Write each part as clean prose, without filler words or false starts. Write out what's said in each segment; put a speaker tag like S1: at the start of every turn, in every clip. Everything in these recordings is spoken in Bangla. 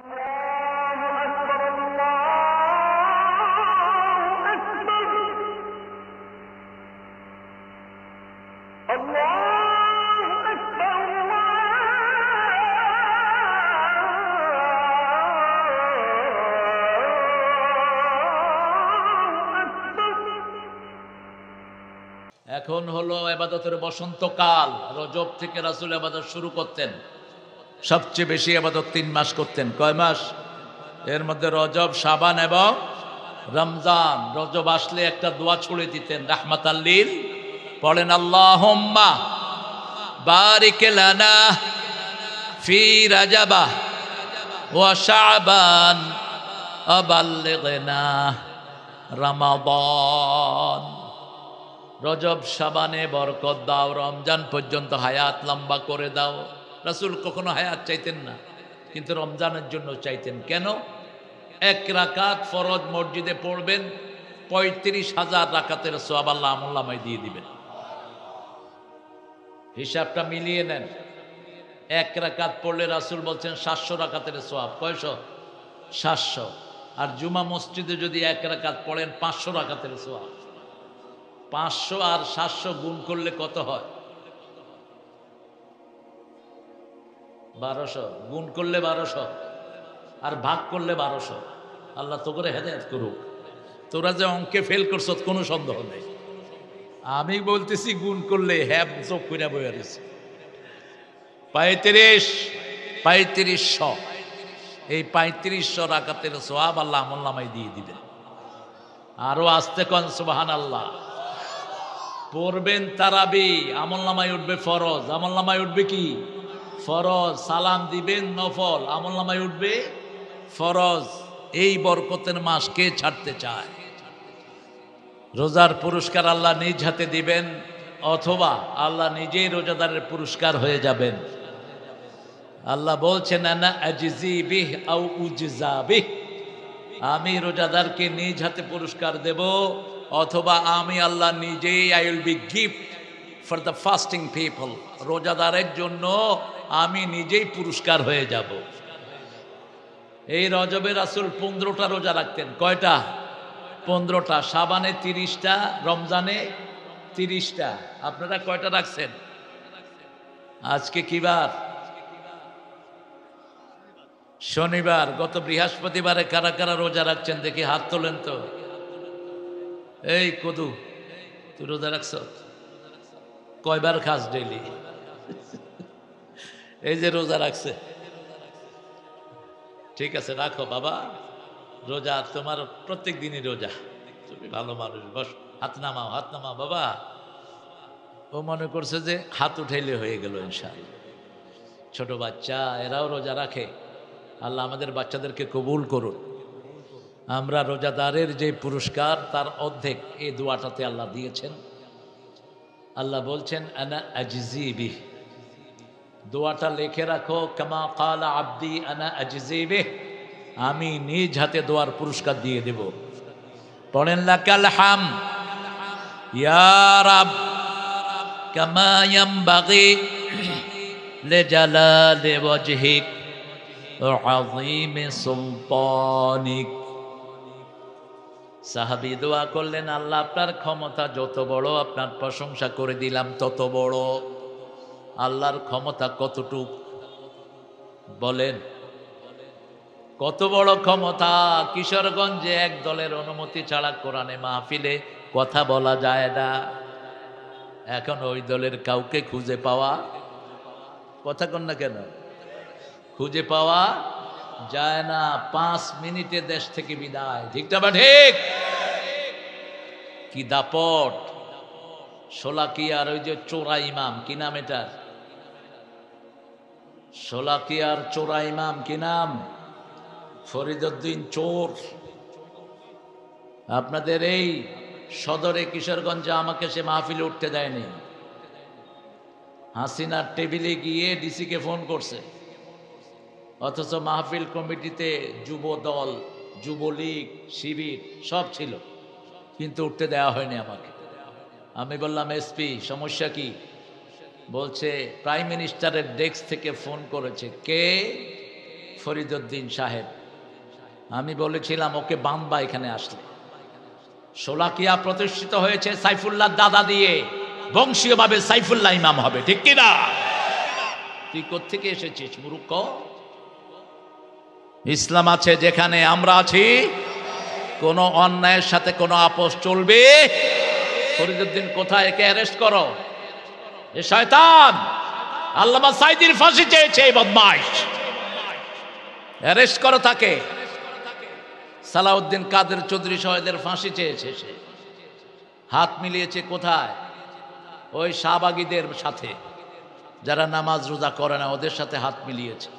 S1: এখন হলো ইবাদতের বসন্তকাল। রজব থেকে রাসূল ইবাদত শুরু করতেন। সবচেয়ে বেশি ইবাদত 3 মাস করতেন। কয় মাস? এর মধ্যে রজব, শাবান এবং রমজান। রজব আসলে একটা দোয়া ছুড়ে দিতেন, রাহমাতাল লিল। পড়েন, আল্লাহুম্মা বারিক লানা ফি রাজাবা ওয়া শাবান ওয়া বাল্লিগনা রমাদান। রজব শাবানে বরকত দাও, রমজান পর্যন্ত হায়াত লম্বা করে দাও। রাসূল কখনো হায়াত চাইতেন না, কিন্তু রমজানের জন্য চাইতেন। কেন? 1 রাকাত ফরজ মসজিদে পড়বেন, 35,000 রাকাতের সওয়াব আল্লাহ আমলনামায় দিয়ে দিবেন। হিসাবটা মিলিয়ে নেন। 1 রাকাত পড়লে রাসূল বলছেন 700 রাকাতের সওয়াব। কয়শো? 700। আর জুমা মসজিদে যদি 1 রাকাত পড়েন, 500 রাকাতের সওয়াব। 500 আর 700 গুণ করলে কত হয়? 1200। গুণ করলে 1200 আর ভাগ করলে 1200। আল্লাহ তো করে হেদায়েত করুক। তোরা যে অঙ্কে ফেল করছ কোনো সন্দেহ নেই। আমি বলতেছি গুণ করলে হ্যাঁ চোখ কইরা বইয়া রয়েছে। 3500। এই 3500 রাকাতের সওয়াব আল্লাহ আমলনামায় দিয়ে দিবেন। আরো আস্তে কোন সুবহানাল্লাহ। পড়বেন তারাবি, আমলনামায় উঠবে ফরজ। আমলনামায় উঠবে কি? ফরজ। সালাম দিবেন নফল, আমলনামায় উঠবে ফরজ। এই বরকতের মাস কে ছাড়তে চায়? রোজার পুরস্কার আল্লাহ নিজ হাতে দিবেন, অথবা আল্লাহ নিজেই রোজাদারের পুরস্কার হয়ে যাবেন। আল্লাহ বলছেন, আনা আজজি বিহ আও উজজা বিহ। আমি রোজাদারকে নিজ হাতে পুরস্কার দেব, অথবা আমি আল্লাহ নিজেই, I will be gift for the fasting people. রোজাদারের জন্য আমি নিজেই পুরস্কার হয়ে যাব। এই রজবে রাসূল 15টা রোজা রাখতেন। কয়টা? 15টা। শাবানে 30টা, রমজানে 30টা। আপনারা কয়টা রাখছেন? আজকে কি বার? শনিবার। গত বৃহস্পতিবারে কারা কারা রোজা রাখছেন দেখি হাত তোলেন তো। এই কদু, তুই রোজা রাখছ? কয়বার খাস ডেইলি? এই যে রোজা রাখছে। ঠিক আছে, রাখো বাবা রোজা। তোমার প্রত্যেক দিনই রোজা, তুমি ভালো মানুষ। বস, হাত নামাও, হাত নামাও বাবা। ও মনে করছে যে হাত উঠাইলে হয়ে গেল ইনশাআল্লাহ। ছোট বাচ্চা, এরাও রোজা রাখে। আল্লাহ আমাদের বাচ্চাদেরকে কবুল করুন। আমরা রোজাদারের যে পুরস্কার তার অর্ধেক এই দোয়াটাতে আল্লাহ দিয়েছেন। আল্লাহ বলছেন, আনা আজজি বিহ। দোয়াটা লিখে রাখো, কামা ক্বালা আবদি আনা আজজি বিহ। আমি নিজ হাতে দোয়ার পুরস্কার দিয়ে দেব। পড়েন, লাকাল হাম ইয়া রাব কামা ইয়ামবাগি লিজালালি ওয়াজহিক ওয়া আযীমি সুলতানিক। সাহাবী দোয়া করলেন, আল্লাহ আপনার ক্ষমতা যত বড়, আপনার প্রশংসা করে দিলাম তত বড়। আল্লাহর ক্ষমতা কতটুক বলেন? কত বড় ক্ষমতা! কিশোরগঞ্জে এক দলের অনুমতি ছাড়া কোরআনে মাহফিলে কথা বলা যায় না। এখন ওই দলের কাউকে খুঁজে পাওয়া, কথা কন না কেন, খুঁজে পাওয়া যায় না। 5 মিনিটে দেশ থেকে বিদায়। ঠিকটা বা ঠিক? কি দাপট! শোলাকিয়ার ওই যে চোরা ইমাম, কি নাম এটার? শোলাকিয়ার চোরা ইমাম কি নাম? ফরিদউদ্দিন চোর। আপনাদের এই সদরে কিশোরগঞ্জে আমাকে সে মাহফিলে উঠতে দেয়নি। হাসিনার টেবিলে গিয়ে ডিসিকে ফোন করছে, অথচ মাহফিল কমিটিতে যুব দল, যুবলীগ, শিবির সব ছিল, কিন্তু উঠতে দেওয়া হয়নি আমাকে। আমি বললাম, এসপি সমস্যা কি? বলছে প্রাইম মিনিস্টারের ডেস্ক থেকে ফোন করেছে। কে? ফরিদউদ্দিন সাহেব, আমি বলেছিলাম ওকে বাম্বা এখানে আসলে। শোলাকিয়া প্রতিষ্ঠিত হয়েছে সাইফুল্লাহ দাদা দিয়ে, বংশীয়ভাবে সাইফুল্লাহ ইমাম হবে, ঠিক কিনা? তুই কোত্থেকে এসেছিস মূর্খ? ইসলাম আছে যেখানে আমরা আছি, কোন অন্যায়ের সাথে কোনো আপোষ চলবে। ফরিদউদ্দিন কোথায়? একে অ্যারেস্ট করো, এ শয়তান। আল্লামা সাইদির ফাঁসি চেয়েছে এই বদমাইশ, অ্যারেস্ট করো তাকে। সালাউদ্দিন কাদের চৌধুরী সহেদের ফাঁসি চেয়েছে সে, হাত মিলিয়েছে কোথায়? ওই শাহবাগীদের সাথে, যারা নামাজ রোজা করে না ওদের সাথে হাত মিলিয়েছে।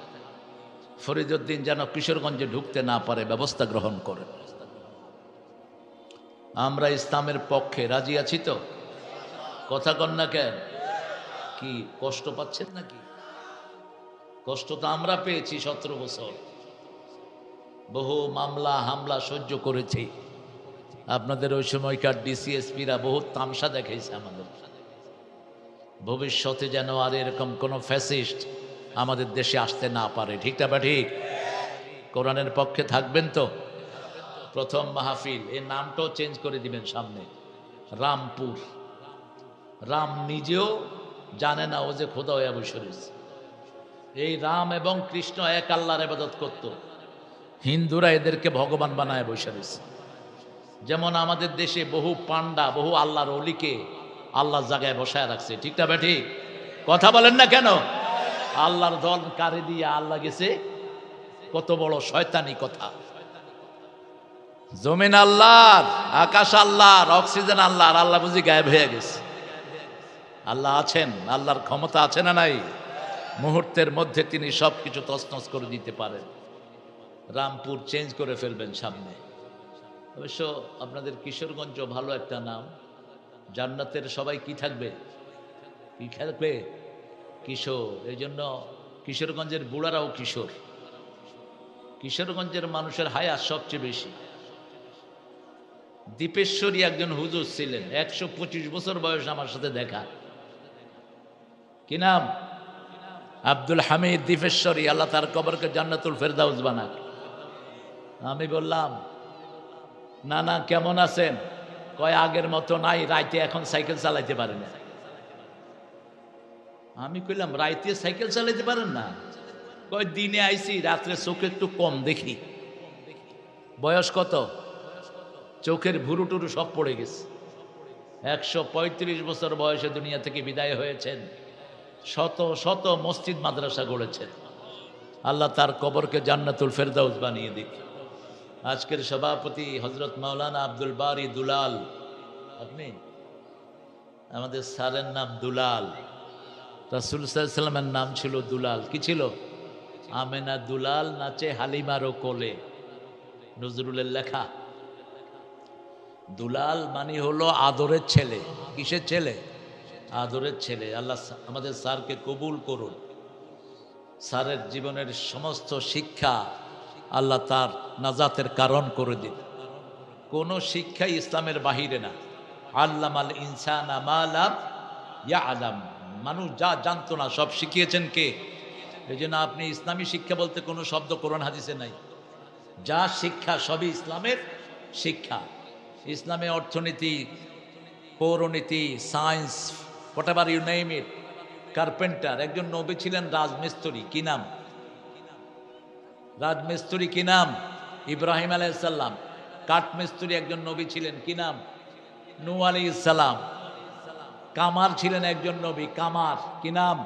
S1: ফরিদউদ্দিন যেন কিশোরগঞ্জে ঢুকতে না পারে ব্যবস্থা গ্রহণ করে। আমরা ইসলামের পক্ষে রাজি আছি তো? কথা কন না কেন? কি কষ্ট পাচ্ছেন নাকি? কষ্ট তো আমরা পেয়েছি 17 বছর, বহু মামলা হামলা সহ্য করেছি। আপনাদের ওই সময়কার ডিসিএসপিরা বহুত তামসা দেখাইছে আমাদের। ভবিষ্যতে যেন আর এরকম কোনো ফ্যাসিস্ট আমাদের দেশে আসতে না পারে, ঠিকটা বা ঠিক? কোরআনের পক্ষে থাকবেন তো? প্রথম মাহফিল, এর নামটাও চেঞ্জ করে দিবেন সামনে, রামপুর। রাম নিজেও জানে না ও যে খোদা হয়ে বসে রয়েছে। এই রাম এবং কৃষ্ণ এক আল্লাহর ইবাদত করত, হিন্দুরা এদেরকে ভগবান বানায় বসে রয়েছে। যেমন আমাদের দেশে বহু পান্ডা, বহু আল্লাহর অলিকে আল্লাহর জায়গায় বসায় রাখছে, ঠিকটা বা ঠিক? কথা বলেন না কেন? আল্লাহর দল কারে দিয়ে আল্লাহ গেছে, কত বড় শয়তানি কথা। জমিন আল্লাহর, আকাশ আল্লাহর, অক্সিজেন আল্লাহর, আল্লাহ বুঝি গায়েব হয়ে গেছে? আল্লাহ আছেন, আল্লাহর ক্ষমতা আছে না নাই? মুহূর্তের মধ্যে তিনি সবকিছু তছনছ করে দিতে পারেন। রামপুর চেঞ্জ করে ফেলবেন সামনে। অবশ্য আপনাদের কিশোরগঞ্জ ভালো একটা নাম, জান্নাতের সবাই কি থাকবে? কি থাকবে? কিশোর। এই জন্য কিশোরগঞ্জের বুড়ারাও কিশোর। কিশোরগঞ্জের মানুষের হায়াত সবচেয়ে বেশি। দীপেশ্বরী একজন হুজুর ছিলেন, 125 বছর বয়স, আমার সাথে দেখা। কি নাম? আব্দুল হামিদ দীপেশ্বরী। আল্লাহ তার কবরকে জান্নাতুল ফেরদাউস বানাক। আমি বললাম, না না কেমন আছেন? কয় আগের মতো নাই, রাইতে এখন সাইকেল চালাইতে পারে না। আমি কইলাম রাইতে সাইকেল চালাইতে পারেন না? কয় দিনে আইছি, রাত্রে চোখে একটু কম দেখি। বয়স কত? চোখের ভুরু টুরু সব পড়ে গেছে। 135 বছর বয়সে দুনিয়া থেকে বিদায় হয়েছেন। শত শত মসজিদ মাদ্রাসা গড়েছেন। আল্লাহ তার কবরকে জান্নাতুল ফেরদাউস বানিয়ে দিক। আজকের সভাপতি হযরত মাওলানা আব্দুল বারী দুলাল। আপনি? আমাদের স্যারের নাম দুলাল, রাসূল সাল্লাল্লাহু আলাইহি ওয়াসাল্লামের নাম ছিল দুলাল। কি ছিল? আমেনা দুলাল নাচে হালিমারও কোলে, নজরুলের লেখা। দুলাল মানে হলো আদরের ছেলে। কিসের ছেলে? আদরের ছেলে। আল্লাহ আমাদের স্যারকে কবুল করুন। স্যারের জীবনের সমস্ত শিক্ষা আল্লাহ তার নাজাতের কারণ করে দিন। কোন শিক্ষাই ইসলামের বাহিরে না। আল্লামাল ইনসানা মা লাম ইয়ালাম, মানুষ যা জানতো না সব শিখিয়েছেন কে? এই জন্য আপনি ইসলামী শিক্ষা বলতে কোনো শব্দ কোরআন হাদিসে নাই। যা শিক্ষা সবই ইসলামের শিক্ষা। ইসলামে অর্থনীতি, পৌরনীতি, science, whatever you name it. Carpenter, একজন নবী ছিলেন রাজমিস্ত্রি। কি নাম? রাজমিস্ত্রি কি নাম? ইব্রাহিম আলাইহিস সালাম। কাঠমিস্ত্রি একজন নবী ছিলেন, কি নাম? নূহ আলাইহিস সালাম। কামার ছিলেন একজন নবী, কামার, কি নাম?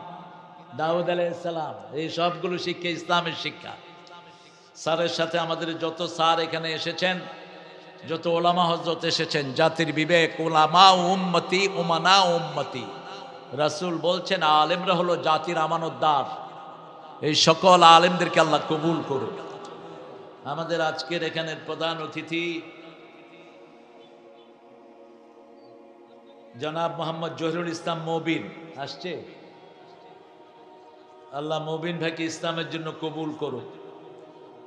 S1: দাউদ আলাইহিস সালাম। এই সবগুলো শিক্ষা ইসলামের শিক্ষা। স্যারের সাথে আমাদের যত স্যার এখানে এসেছেন, যত ওলামা হযরত এসেছেন, জাতির বিবেক, ওলামা উম্মতি উমানা উম্মতি। রাসূল বলছেন আলেমরা হলো জাতির আমানতদার। এই সকল আলেমদেরকে আল্লাহ কবুল করুন। আমাদের আজকের এখানের প্রধান অতিথি জনাব মোহাম্মদ জহিরুল ইসলাম মবিন আসছে। আল্লাহ মবিন ভাইকে ইসলামের জন্য কবুল করুন।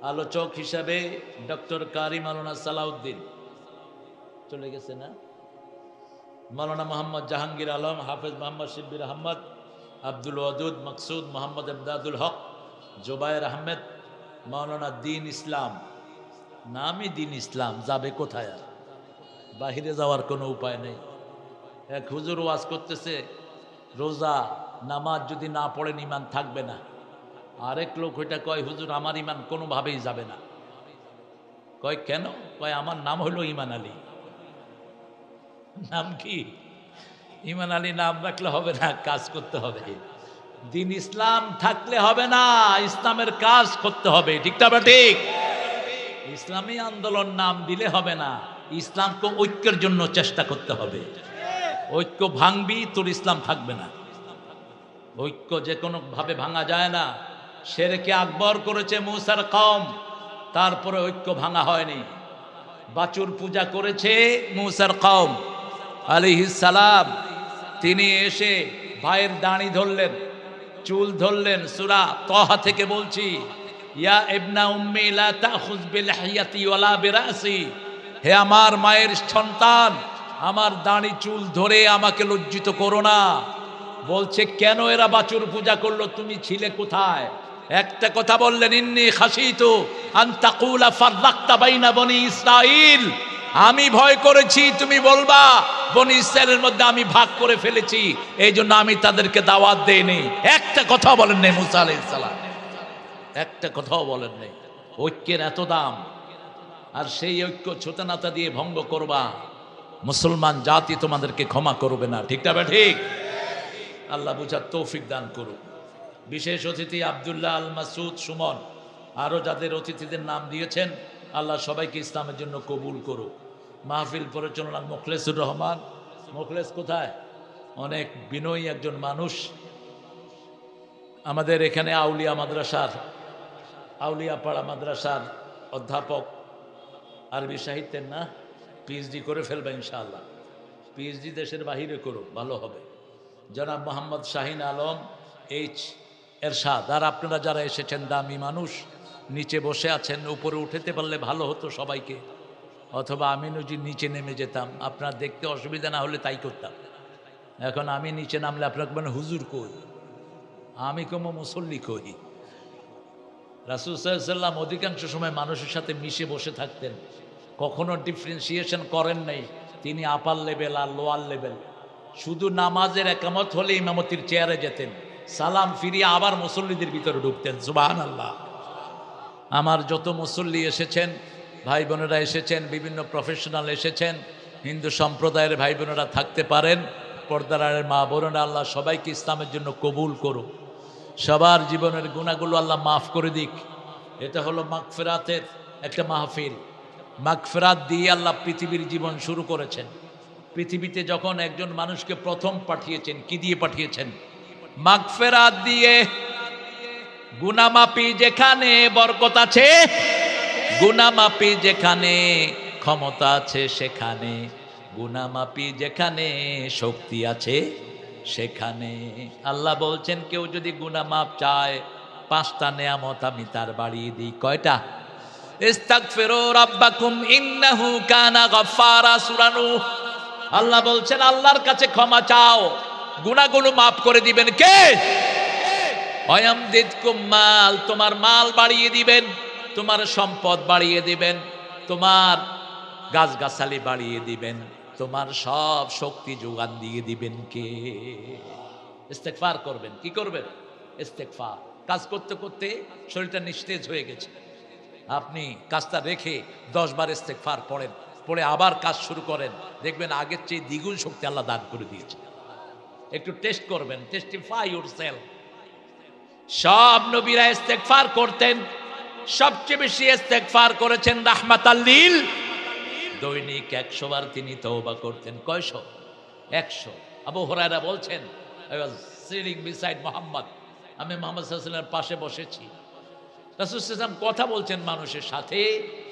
S1: আলোচক হিসাবে ডক্টর কারি মাওলানা সালাউদ্দিন চলে গেছে না? মাওলানা মোহাম্মদ জাহাঙ্গীর আলম, হাফেজ মোহাম্মদ শিব্বির আহমদ, আব্দুল ওয়াদুদ, মকসুদ মোহাম্মদ এমদাদুল হক, জুবায়ের আহমেদ, মাওলানা দিন ইসলাম, নামই দিন ইসলাম, যাবে কোথায়? আর বাহিরে যাওয়ার কোনো উপায় নেই। এক হুজুর ওয়াজ করতেছে, রোজা নামাজ যদি না পড়েন ইমান থাকবে না। আরেক লোক ওইটা কয়, হুজুর আমার ইমান কোনোভাবেই যাবে না। কয় কেন? কয় আমার নাম হলো ইমান আলী। নাম কি? ইমান আলী নাম রাখলে হবে না, কাজ করতে হবে। দিন ইসলাম থাকলে হবে না, ইসলামের কাজ করতে হবে। ঠিকটা বা ঠিক? ইসলামী আন্দোলন নাম দিলে হবে না, ইসলামকে ঐক্যের জন্য চেষ্টা করতে হবে। ঐক্য ভাঙবি, তোর ইসলাম থাকবে না। ঐক্য যে কোনো ভাবে ভাঙা যায় না। শিরকে আকবর করেছে মূসার কওম, তারপরে ঐক্য ভাঙা হয়নি। বাছুর পূজা করেছে মূসার কওম আলাইহিস সালাম, তিনি এসে ভাইয়ের দাড়ি ধরলেন, চুল ধরলেন। সূরা তাহা থেকে বলছি, ইয়া ইবনা উম্মি লা তাখুয বিলহিয়াতি ওয়ালা বিরাসি, হে আমার মায়ের সন্তান, আমার দাড়ি চুল ধরে আমাকে লজ্জিত করো না। বলছে কেন এরা বাছুর পূজা করলো, তুমি ছিলে কোথায়? একটা কথা বললেন, ইন্নী খাশিতু আন তাকুলা ফাররাকতা বাইনা বনি ইসরাইল, আমি ভয় করেছি তুমি বলবা বনি ইসরাইলের মধ্যে আমি ভাগ করে ফেলেছি, এই জন্য আমি তাদেরকে দাওয়াত দেইনি। একটা কথা বলেন নাই মুসা আলাইহিস সালাম, একটা কথাও বলেন নাই। ঐক্যের এত দাম, আর সেই ঐক্য ছোটনাতা দিয়ে ভঙ্গ করবা, মুসলমান জাতি তোমাদেরকে ক্ষমা করবে না। ঠিকটা বা ঠিক? আল্লাহ বুঝার তৌফিক দান করুক। বিশেষ অতিথি আব্দুল্লাহ আল মাসুদ সুমন, আরও যাদের অতিথিদের নাম দিয়েছেন, আল্লাহ সবাইকে ইসলামের জন্য কবুল করুক। মাহফিল পরিচালনা মোখলেসুর রহমান। মোখলেস কোথায়? অনেক বিনয়ী একজন মানুষ। আমাদের এখানে আউলিয়া মাদ্রাসার, আউলিয়াপাড়া মাদ্রাসার অধ্যাপক, আরবি সাহিত্যের না, পিএইচডি করে ফেলবে ইনশাআল্লাহ। পিএইচডি দেশের বাহিরে করুক, ভালো হবে। জনাব মোহাম্মদ শাহিন আলম এইচ এরশাদ, আর আপনারা যারা এসেছেন দামি মানুষ, নিচে বসে আছেন, উপরে উঠেতে পারলে ভালো হতো সবাইকে, অথবা আমি নজি নিচে নেমে যেতাম, আপনার দেখতে অসুবিধা না হলে তাই করতাম। এখন আমি নিচে নামলে আপনাকে মানে হুজুর কই, আমি কোনো মুসল্লি কই। রাসূল সাল্লাল্লাহু আলাইহি ওয়াসাল্লাম অধিকাংশ সময় মানুষের সাথে মিশে বসে থাকতেন, কখনো ডিফারেন্সিয়েশন করেন নাই তিনি আপার লেভেল আর লোয়ার লেভেল। শুধু নামাজের একামত হলে ইমামতির চেয়ারে যেতেন, সালাম ফিরিয়ে আবার মুসল্লিদের ভিতরে ঢুকতেন। সুবহানাল্লাহ। আমার যত মুসল্লি এসেছেন, ভাই বোনেরা এসেছেন, বিভিন্ন প্রফেশনাল এসেছেন, হিন্দু সম্প্রদায়ের ভাই বোনেরা থাকতে পারেন, পর্দার আড়ালের মা বোনেরা, আল্লাহ সবাইকে ইসলামের জন্য কবুল করুক। সবার জীবনের গুনাহগুলো আল্লাহ মাফ করে দিক। এটা হলো মাগফিরাতের একটা মাহফিল। মাগফিরাত দিয়ে আল্লাহ পৃথিবীর জীবন শুরু করেছেন। পৃথিবীতে যখন একজন মানুষকে প্রথম পাঠিয়েছেন, কি দিয়ে পাঠিয়েছেন? মাগফিরাত দিয়ে। গুনামাপি যেখানে বরকত আছে, গুনামাপি যেখানে ক্ষমতা আছে সেখানে, গুনামাপি যেখানে শক্তি আছে সেখানে। আল্লাহ বলছেন কেউ যদি গুনামাপ চায়, 5টা নেয়ামত আমি তার বাড়িয়ে দিই। কয়টা? ইস্তাগফিরু রাব্বাকুম ইন্নাহু কানা গাফফারা, সূরা নূহ। আল্লাহ বলছেন আল্লাহর কাছে ক্ষমা চাও, গুনাহগুলো মাফ করে দিবেন কে? ওয়ায়ামদিদকুম মাল, তোমার মাল বাড়িয়ে দিবেন, তোমার সম্পদ বাড়িয়ে দিবেন, তোমার গাছগাছালি বাড়িয়ে দিবেন, তোমার সব শক্তি যোগান দিয়ে দিবেন কে? ইস্তেগফার করবেন। কি করবেন? ইস্তেগফার। কাজ করতে করতে শরীরটা নিস্তেজ হয়ে গেছে, আপনি কাজটা রেখে 10 বার ইস্তেগফার পড়েন, পড়ে আবার কাজ শুরু করেন, দেখবেন আগের চেয়ে দ্বিগুণ শক্তি আল্লাহ দান করে দিয়েছে। একটু টেস্ট করবেন, টেস্টিফাই ইউরসেলফ। সব নবীরা ইস্তেগফার করতেন, সবচেয়ে বেশি ইস্তেগফার করেছেন রাহমাতাল লিল। দৈনিক 100 বার তিনি তওবা করতেন। কয়শো? 100। আবু হুরায়রা বলছেন, I was sitting beside Muhammad, আমি মুহাম্মদ সাল্লাল্লাহু আলাইহি ওয়াসাল্লামের পাশে বসেছি। রাসূল সাল্লাল্লাহু আলাইহি ওয়াসাল্লাম কথা বলছেন মানুষের সাথে,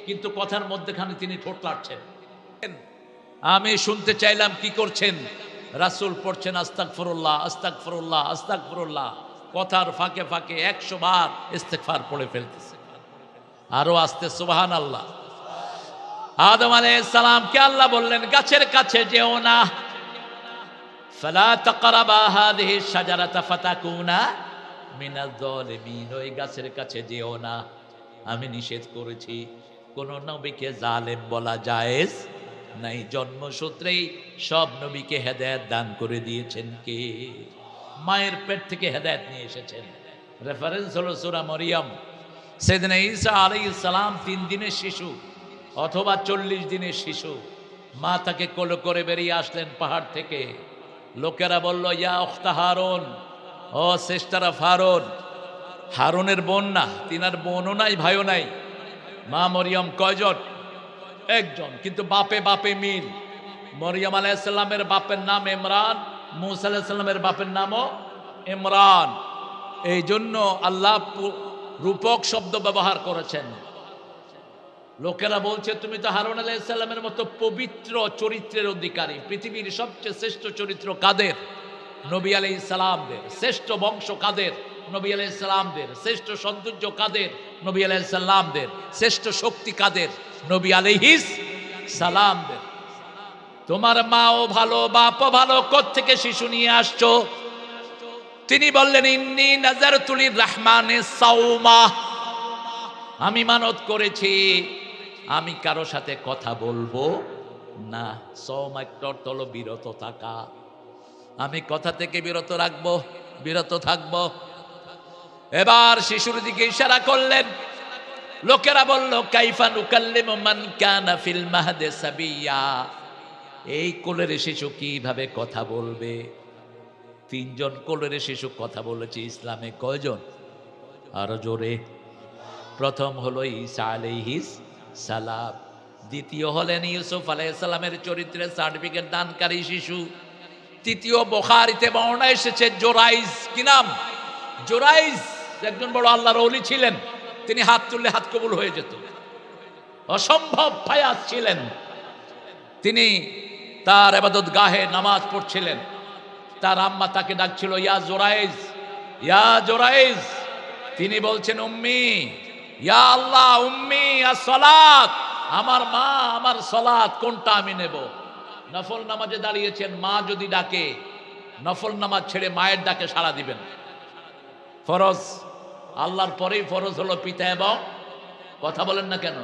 S1: কিন্তু কথার মধ্যখানে তিনি ঠোঁট লাড়ছেন। আমি শুনতে চাইলাম কি করছেন? রাসূল পড়ছেন আস্তাগফিরুল্লাহ আস্তাগফিরুল্লাহ আস্তাগফিরুল্লাহ, কথার ফাঁকে ফাঁকে 100 বার ইস্তেগফার পড়ে ফেলতেছে। আরো আস্তে সুবহানাল্লাহ। আদম আলাইহিস সালামকে আল্লাহ বললেন গাছের কাছে যেও না, ফালা তাকরাবা হাযিহি শাজারাতা ফাতাকুনা মিনাজ জালিমিন, ওই গাছের কাছে যেও না। আমি নিষেধ করেছি। কোন নবীকে জালেম বলা জায়েজ নাই। জন্মসূত্রেই সব নবীকে হেদায়েত দান করে দিয়েছেন কে? মায়ের পেট থেকে হেদায়েত নিয়ে এসেছেন। রেফারেন্স হলো সূরা মরিয়ম। সেদিনা ঈসা আলাইহিস সালাম 3 দিনের শিশু অথবা 40 দিনের শিশু। মা তাকে কোলে করে বেরিয়ে আসলেন পাহাড় থেকে। লোকেরা বলল, ইয়া উখতা হারুন, ও সিস্টার অফ হারুন। হারুনের বোন না, তিনার বোনও নাই, ভাইও নাই। মা মরিয়ম কয়জন? একজন, কিন্তু বাপে বাপে মিল। মরিয়ম আলাইহিস সালামের বাপের নাম ইমরান, মূসা আলাইহিস সালামের বাপের নামও ইমরান। এই জন্য আল্লাহ রূপক শব্দ ব্যবহার করেছেন। লোকেরা বলছে, তুমি তো হারুন আলাইহিস সালামের মতো পবিত্র চরিত্রের অধিকারী। পৃথিবীর সবচেয়ে শ্রেষ্ঠ চরিত্র কাদের? নবী আলাইহিস সালামদের। শ্রেষ্ঠ বংশ কাদের? নবী আলাইহিস সালামদের। শ্রেষ্ঠ সৌন্দর্য কাদের? নবী আলাইহিস সালামদের। শ্রেষ্ঠ শক্তি কাদের? নবী আলাইহিস সালামদের। তোমার মাও ভালো, বাপও ভালো, কোত্থেকে শিশু নিয়ে আসছো? তিনি বললেন, ইন্নী নাযারতু লির-রাহমানি সাওমা, আমি মানত করেছি আমি কারো সাথে কথা বলবো না। সওমা অর্থ হলো বিরত থাকা। আমি কথা থেকে বিরত রাখবো, বিরত থাকবো। এবার শিশুর দিকে ইশারা করলেন। লোকেরা বলল, কাইফা নুকাল্লিমু মান কানা ফিল মাহদি সাবিয়্যা, এই কোলের শিশু কিভাবে কথা বলবে? 3 জন কোলের শিশু কথা বলেছে ইসলামে। কয়জন? আরো জোরে। প্রথম হলো ঈসা আলাইহিস সালাম, দ্বিতীয় হলেন ইউসুফ আলাইহিস সালামের চরিত্রের সার্টিফিকেট দানকারী শিশু, তৃতীয় বুখারীতে বর্ণনা এসেছে জোরাইজ। কি নাম? জোরাইজ একজন বড় আল্লাহর ওলি ছিলেন। তিনি হাত তুললে হাত কবুল হয়ে যেত। অসম্ভব ফায়াজ ছিলেন তিনি। তার ইবাদত গাহে নামাজ পড়ছিলেন। তার আম্মা তাকে ডাকছিল, ইয়া জোরাইজ, ইয়া জোরাইজ। তিনি বলছেন, উম্মি, ইয়া আল্লাহ, উম্মি as-সালাত, আমার মা, আমার সালাত কোনটা আমি নেব? নফল নামাজে দাঁড়িয়েছেন, মা যদি ডাকে নফল নামাজ ছেড়ে মায়ের ডাকে সাড়া দিবেন। ফরজ, আল্লাহর পরেই ফরজ হলো পিতা এবং, কথা বলেন না কেন?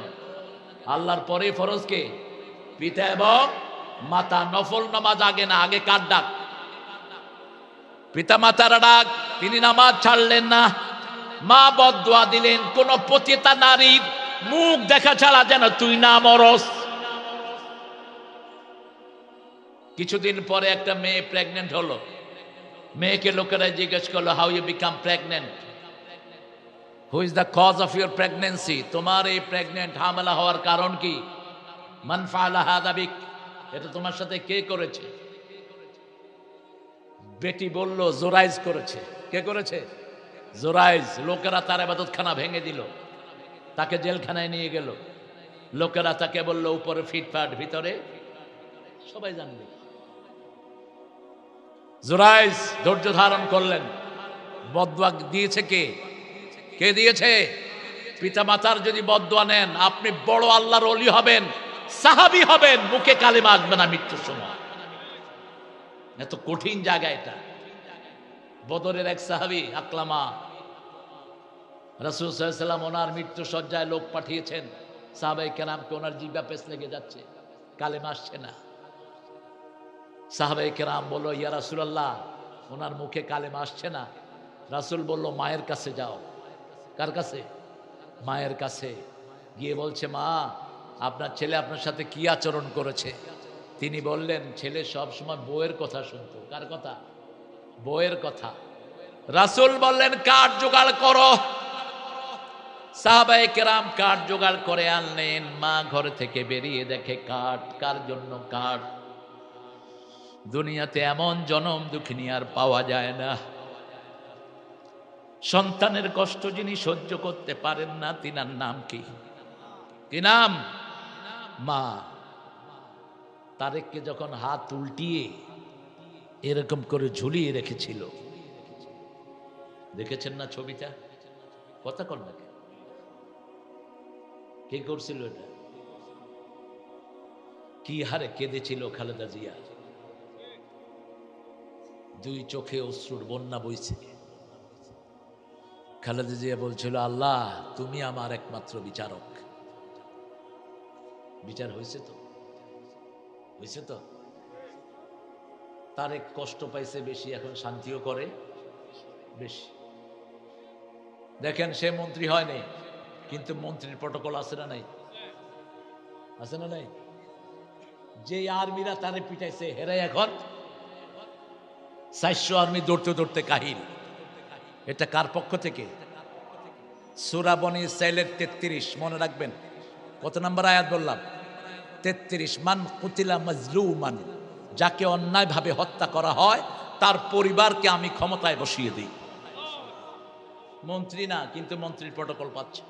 S1: আল্লাহর পরেই ফরজ কে? পিতা এবং মাতা। নফল নামাজ আগে না, আগে কার ডাক? পিতা মাতার ডাক। তিনি নামাজ ছাড়লেন না। মা বদদুয়া দিলেন, কোন পতিতা নারীর মুখ দেখা ছাড়া যেন তুই না মরস। কিছুদিন পরে একটা মেয়ে প্রেগনেন্ট হলো। মেয়েকে লোকেরা জিজ্ঞেস করলো, how you become pregnant, who is the cause of your pregnancy, তোমার এই প্রেগনেন্ট হামলা হওয়ার কারণ কি? মান ফাআলা হাযা বিক, এটা তোমার সাথে কে করেছে? বেটি বলল, জোরাইজ করেছে। কে করেছে? জোরাইজ। লোকেরা তার ইবাদতখানা ভেঙে দিল, তাকে জেলখানায় নিয়ে গেল। লোকেরা তাকে বলল, উপরে ফিটফাট, ভিতরে সবাই জানবে। জোরাইজ ধৈর্য ধারণ করলেন। বদদুয়া দিয়েছে কে? কে দিয়েছে? পিতা মাতার যদি বদদুয়া নেন, আপনি বড় আল্লাহর ওলি হবেন, সাহাবী হবেন, মুখে কালিমা আসবে না মৃত্যুর সময়। এত কঠিন জায়গা এটা। বদরের এক সাহাবী আকলামা, রাসূল সাল্লাল্লাহু আলাইহি ওয়াসাল্লাম ওনার মৃত্যু সজ্জায় লোক পাঠিয়েছেন। সাহাবায়ে কেরামকে ওনার জিহ্বা পেছ লেগে যাচ্ছে, কালেমা আসছে না। সাহাবায়ে কেরাম বলল, ইয়া রাসূলুল্লাহ, ওনার মুখে কালেমা আসছে না। রাসূল বলল, মায়ের কাছে যাও। কার কাছে? মায়ের কাছে গিয়ে বলছে, মা, আপনার ছেলে আপনার সাথে কি আচরণ করেছে? তিনি বললেন, ছেলে সব সময় বউয়ের কথা শুনতো। কার কথা? বউয়ের কথা। রাসূল বললেন, কাঠ জোগাড় করো। সাহাবায়ে কেরাম কাঠ জোগাড় করে আনলেন। মা ঘর থেকে বেরিয়ে দেখে কাঠ। কার জন্য কাঠ? দুনিয়াতে এমন জনম দুঃখিনী আর পাওয়া যায় না। সন্তানের কষ্ট যিনি সহ্য করতে পারেন না, তিনার নাম কি? কি নাম? মা। তারেককে যখন হাত উল্টিয়ে এরকম করে ঝুলিয়ে রেখেছিল, দেখেছেন না ছবিটা? কথা কর না, কে করছিল এটা? কি হারে কেঁদেছিল খালেদা জিয়া। 2 চোখে অশ্রুর বন্যা বইছে। খালেদা জিয়া বলছিল, আল্লাহ তুমি আমার একমাত্র বিচারক। বিচার হয়েছে তো? হয়েছে তো? তারেক কষ্ট পাইছে বেশি, এখন শান্তিও করে বেশি। দেখেন সে মন্ত্রী হয়নি, কিন্তু মন্ত্রীর প্রটোকল আছে না নাই? আছে না নাই? যে আর্মিরা তারে পিটাইছে হেরাই এখন 400 আর্মি দৌড়তে দৌড়তে কাহিল। এটা কার পক্ষ থেকে? সূরা বনী ইসরাঈলের 33, মনে রাখবেন। কত নম্বর আয়াত বললাম? 33। মান কুতিলা মাজলুমান, যাকে অন্যায়ভাবে হত্যা করা হয় তার পরিবারকে আমি ক্ষমতায় বসিয়ে দিই। মন্ত্রী না, কিন্তু মন্ত্রীর প্রটোকল পাচ্ছে।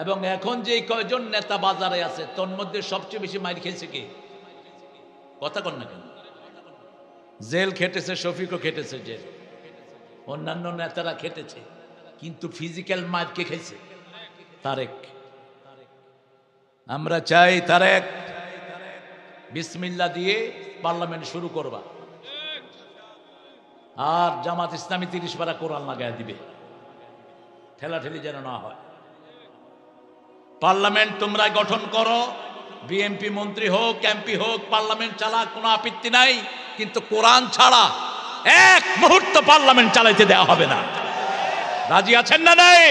S1: এবং এখন যে কয়জন নেতা বাজারে আছে, তোর মধ্যে সবচেয়ে বেশি মাইর খেয়েছে কে? কথা কন না কেন? জেল খেটেছে, শফিকও খেটেছে জেল, অন্যান্য নেতারা খেটেছে, কিন্তু ফিজিক্যাল মাইর কে খেয়েছে? তারেক। আমরা চাই তারেক বিসমিল্লাহ দিয়ে পার্লামেন্ট শুরু করবা, আর জামাত ইসলামী 30 পারা কোরআন লাগায় দিবে, ঠেলাঠেলি যেন না হয়। পার্লামেন্ট তোমরা গঠন করো, বিএমপি মন্ত্রী হোক, এমপি হোক, পার্লামেন্ট চালা, কোনো আপত্তি নাই, কিন্তু কোরআন ছাড়া এক মুহূর্ত পার্লামেন্ট চালাইতে দেওয়া হবে না। রাজি আছেন না নাই?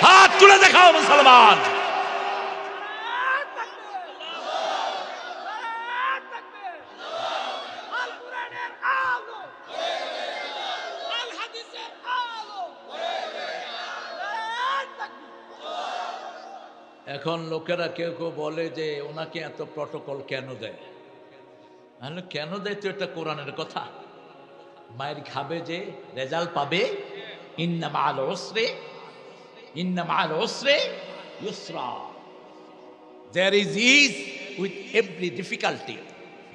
S1: হাত তুলে দেখাও মুসলমান। এখন লোকেরা কেউ কেউ বলে যে ওনাকে এত প্রটোকল কেন দেয়? তাহলে কেন দেয়? তো এটা কোরআনের কথা। মায়ের খাবে যে, রেজাল্ট পাবে। ইন্না মাআল উসরি ইউসরা, there is is with every difficulty.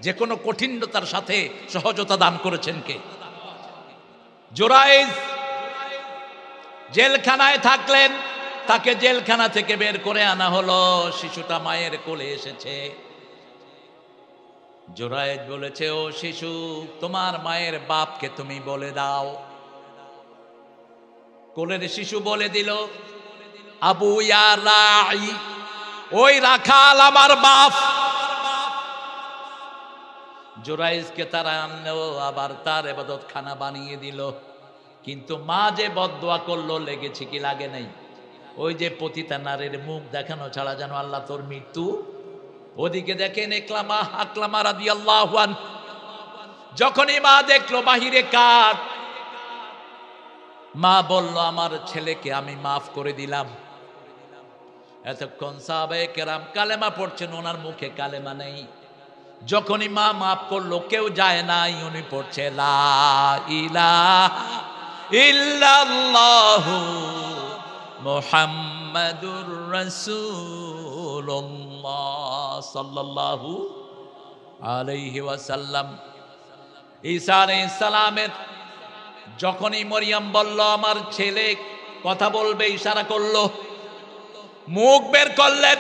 S1: যে কোনো কঠিনতার সাথে সহজতা দান করেছেন কে? জুরাইজ জেলখানায় থাকলেন, তাকে জেলখানা থেকে বের করে আনা হলো, শিশুটা মায়ের কোলে এসেছে। জুরাইজ বলেছে, ও শিশু, তোমার মায়ের বাপকে তুমি বলে দাও। কোলের শিশু বলে দিল, আবু ইয়া রাঈ, ওই রাখাল আমার বাপ। জুরাইজকে তারা আনলো, আবার তার ইবাদত খানা বানিয়ে দিল। কিন্তু মা যে বদদোয়া করলো, লেগেছে কি লাগে নাই? ওই যে পতিতা নারীর মুখ দেখানো ছাড়া যেন আল্লাহ তোর মৃত্যু। ওদিকে দেখেন আকলামা রাদিয়াল্লাহু আনহু, যখনই মা দেখলো বাহিরে কাঠ, মা বলল, আমার ছেলেকে আমি মাফ করে দিলাম। এতক্ষণ সাহাবায়ে কেরাম কালেমা পড়ছেন, ওনার মুখে কালেমা নেই। যখনই মা মাফ করলো, কেউ যায় নাই, উনি পড়ছে লা ইলাহা ইল্লাল্লাহু মুহাম্মাদুর রাসূলুল্লাহ সাল্লাল্লাহু আলাইহি ওয়াসাল্লাম। ঈসা আলাইহিস সালামের যখনই মরিয়ম বলল আমার ছেলে কথা বলবে, ইশারা করলো, মুখ বের করলেন।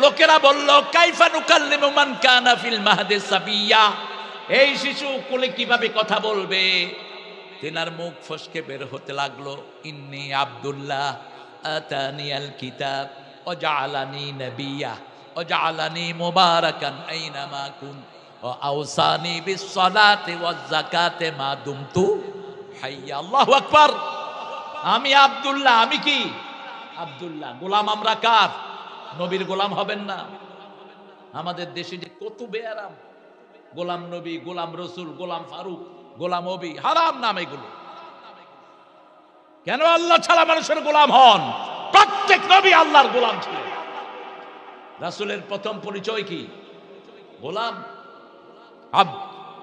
S1: লোকেরা বলল, কাইফা নুকাল্লিমু মান কানা ফিল মাহদি সাবিয়্যা, এই শিশু কোলে কিভাবে কথা বলবে? তিনার মুখ ফসকে বের হতে লাগলো, ইন্নী আব্দুল্লাহ আতানিয়াল কিতাব ওয়া জাআলানি নাবিয়্যা ওয়া জাআলানি মুবারাকান আইনামা কুনতু ওয়া আওসানি বিস সালাতি ওয়াজ যাকাতি মা দুমতু হাইয়া। আল্লাহু আকবার। আমি আব্দুল্লাহ। আমি কি? আব্দুল্লাহ। গোলাম আমরা কার? নবীর গোলাম হবেন না? আমাদের দেশে যে কত বেয়ারাম, গোলাম নবী, গোলাম রসুল, গোলাম ফারুক, গোলাম অবি, হারাম নাম এগুলো। কেন আল্লাহ ছাড়া মানুষের গোলাম হন? প্রত্যেক নবী আল্লাহর গোলাম ছিলেন। রাসূলের প্রথম পরিচয় কি? গোলাম।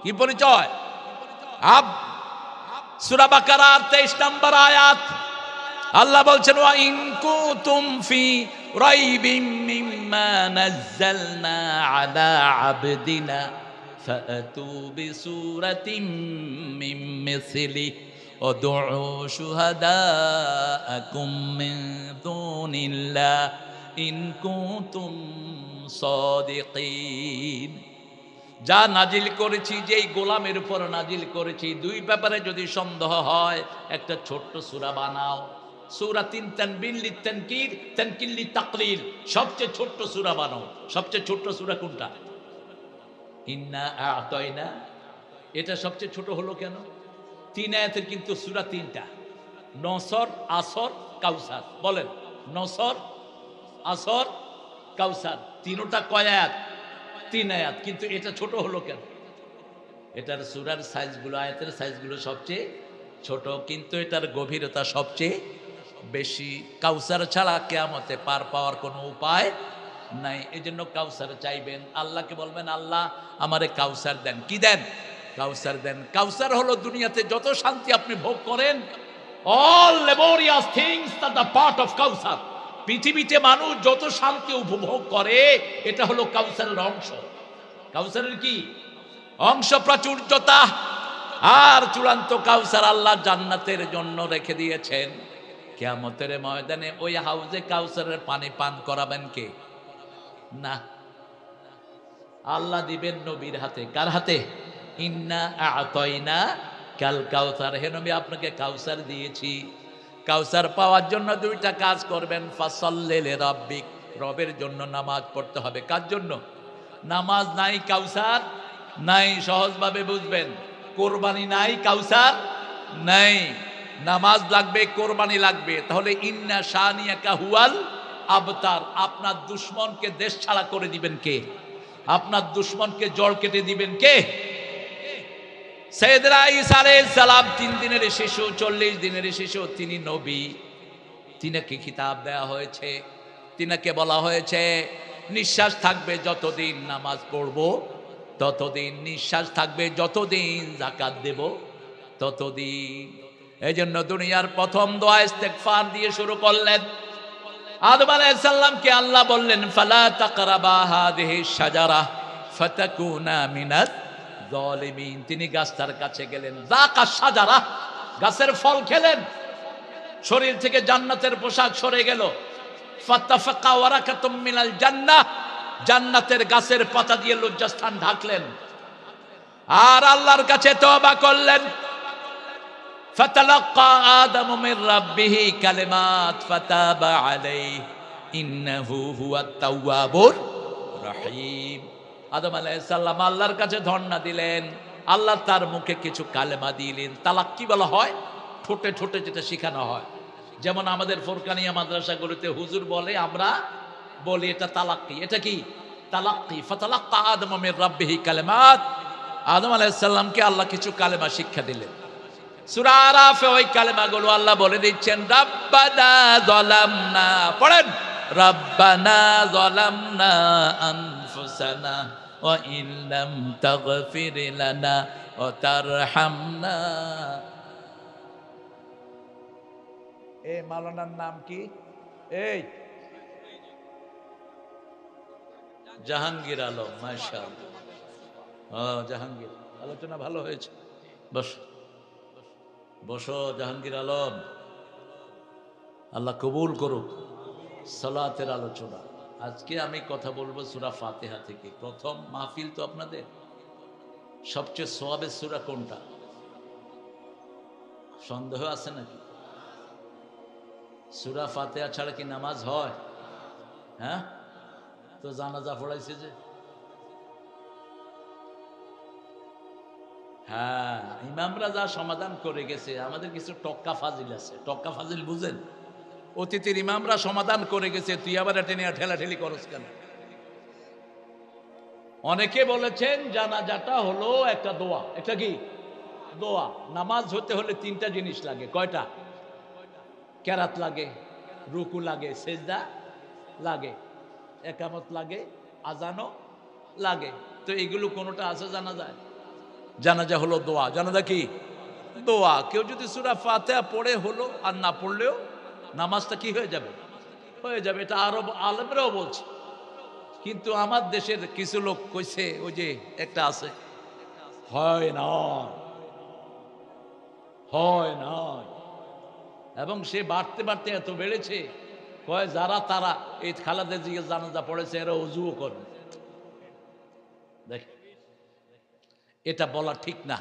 S1: কি পরিচয়? সূরা বাকারার 23 নম্বর আয়াত আল্লাহ বলছেন, ওয়া ইন কুনতুম ফি রাইবিম মিম্মা নাযালনা আলা আবদিনা ফাতু বিসূরাতিম মিন মিসলি ওয়াদউ শুহাদাআকুম মিন দুনিল্লাহ ইন কুনতুম সাদিকিন। যা নাজিল করেছি, যেই গোলামের উপর নাজিল করেছি, দুই ব্যাপারে যদি সন্দেহ হয়, একটা ছোট্ট সূরা বানাও, সূরা 3 তানবিন লিতানকির তানকিল লিতাকলিল, সবচেয়ে ছোট্ট সূরা বানাও। সবচেয়ে ছোট্ট সূরা কোনটা? ইন্না আ'তাইনা। এটা সবচেয়ে ছোট হলো কেন? 3 আয়াতের কিন্তু সূরা 3টা, নসর, আসর, কাউসার। বলেন, নসর, আসর, কাউসার, তিনটা কয় আয়াত? 3 আয়াত। কিন্তু এটা ছোট হলো কেন? এটার সূরার সাইজগুলো, আয়াতের সাইজগুলো সবচেয়ে ছোট, কিন্তু এটার গভীরতা সবচেয়ে বেশি। কাউসার ছাড়া কিয়ামতে পার পাওয়ার কোনো উপায় নাই। এজন্য কাউসার চাইবেন, আল্লাহকে বলবেন, আল্লাহ আমারে কাউসার দেন। কি দেন? কাউসার দেন। কাউসার হলো দুনিয়াতে যত শান্তি আপনি ভোগ করেন, all laborious things are the part of কাউসার। পৃথিবীতে মানুষ যত শান্তি উপভোগ করে, এটা হলো কাউসারের অংশ। কাউসারের কি অংশ? প্রাচুর্যতা। আর চূড়ান্ত কাউসার আল্লাহ জান্নাতের জন্য রেখে দিয়েছেন। কিয়ামতের ময়দানে ওই হাউজে কাউসারের পানি পান করাবেন কে? না, আল্লাহ দিবেন নবীর হাতে। কার হাতে? ইন্না আ'তাইনা কাল কাউসার। হে নবী, আপনাকে কাউসার দিয়েছি। কাউসার পাওয়ার জন্য 2টা কাজ করবেন। ফাসাল্লি লিরাব্বিক, রবের জন্য নামাজ পড়তে হবে। কার জন্য? নামাজ নাই, কাউসার নাই। সহজভাবে বুঝবেন, কোরবানি নাই, কাউসার নাই। নামাজ লাগবে, কোরবানি লাগবে। তাহলে ইন্না শানিয়াকা হুয়াল আবতার। আপনার দুশ্মনকে দেশ ছাড়া করে দিবেন কে? আপনার দুশ্মনকে জড় কেটে দিবেন কে? সাইয়েদনা ঈসা আলাইহিস সালাম 3 দিনের শিশু, 40 দিনের শিশু। তিনি নবী, তিনাকে কিতাব দেয়া হয়েছে। তিনাকে বলা হয়েছে নিঃশ্বাস থাকবে যতদিন নামাজ পড়ব ততদিন, নিঃশ্বাস থাকবে যতদিন যাকাত দেব ততদিন। এই জন্য দুনিয়ার প্রথম দোয়া ইস্তেগফার দিয়ে শুরু করলেন। আদম আলাইহিস সালামকে আল্লাহ বললেন, ফালা তাকরাবা হাযিহি শাজারা ফাতাকুনা মিনাজ জালিমিন। তিনি গাছটার কাছে গেলেন, যাকা শাজারা, গাছের ফল খেলেন। শরীর থেকে জান্নাতের পোশাক সরে গেল। ফাতাফাকা ওয়ারাকাতুম মিনাল জান্নাহ, জান্নাতের গাছের পাতা দিয়ে লজ্জাস্থান ঢাকলেন। আর আল্লাহর কাছে তওবা করলেন। ফাতালাক্কা আদামু মির রাব্বিহি কালিমাত ফাতাবা আলাইহি ইন্নাহু হুয়াত তাওয়াবুর রহিম। আদম আলাইহিস সালাম আল্লাহর কাছে ধর্ণা দিলেন। আল্লাহ তার মুখে কিছু কালেমা দিলেন। তালাক কি বলা হয়? ঠোঁটে ঠোঁটে যেটা শেখানো হয়। যেমন আমাদের ফোরকানিয়া মাদ্রাসাগুলোতে হুজুর বলে, আমরা বলি এটা তালাক্কি। এটা কি? তালাক্কি। ফাতালাক্কা আদমু মির রাব্বিহি কালিমাত। আদম আলাইহিস সালামকে আল্লাহ কিছু কালেমা শিক্ষা দিলেন। সূরা আরাফে ওই কালেমাগুলো আল্লাহ বলে দিচ্ছেন, রাব্বানা যালামনা। পড়েন, রাব্বানা যালামনা আনফুসানা ওয়া ইল্লাম তাগফির লানা ওয়া তারহামনা। এই মাওলানার নাম কি? এই জাহাঙ্গীর আলম। মাশাআল্লাহ, জাহাঙ্গীর, আলোচনা ভালো হয়েছে। বস, বসো জাহাঙ্গীর আলম। আল্লাহ কবুল করুক সালাতের আলোচনা। আজকে আমি কথা বলবো সূরা ফাতিহা থেকে। প্রথম মাহফিল তো আপনাদের। সবচেয়ে সওয়াবের সূরা কোনটা? সন্দেহ আছে নাকি? সূরা ফাতিহা ছাড়া কি নামাজ হয়? হ্যাঁ, তো জানাজা পড়াইছে যে। হ্যাঁ, ইমামরা যা সমাধান করে গেছে, আমাদের কিছু টক্কা ফাজিল আছে। টক্কা ফাজিল বুঝেন? অতীতের ইমামরা সমাধান করে গেছে, তুই আবার এটা নিয়ে ঠেলাঠেলি করস কেন? অনেকে বলেছেন জানাজাটা হলো একটা দোয়া। এটা কি দোয়া? নামাজ হতে হলে 3টা জিনিস লাগে। কয়টা? কেরাত লাগে, রুকু লাগে, সেজদা লাগে, একামত লাগে, আজানও লাগে। তো এগুলো কোনোটা আছে জানাজায়? জানাজা হলো দোয়া। জানাজা কি? দোয়া। কেউ যদি সূরা ফাতিহা পড়ে হলো, আর না পড়লেও নামাজটা কি হয়ে যাবে? হয়ে যাবে। এটা আরব আলেমরাও বলছে। কিন্তু আমার দেশের কিছু লোক কইছে, ওই যে একটা আছে, হয় না, হয় না। এবং সে বাড়তে বাড়তে এত বেড়েছে, কয় যারা তারা এই খালাদা জিয়া জানাজা পড়েছে এরা ওযুও করে। দেখ, এটা বলা ঠিক না।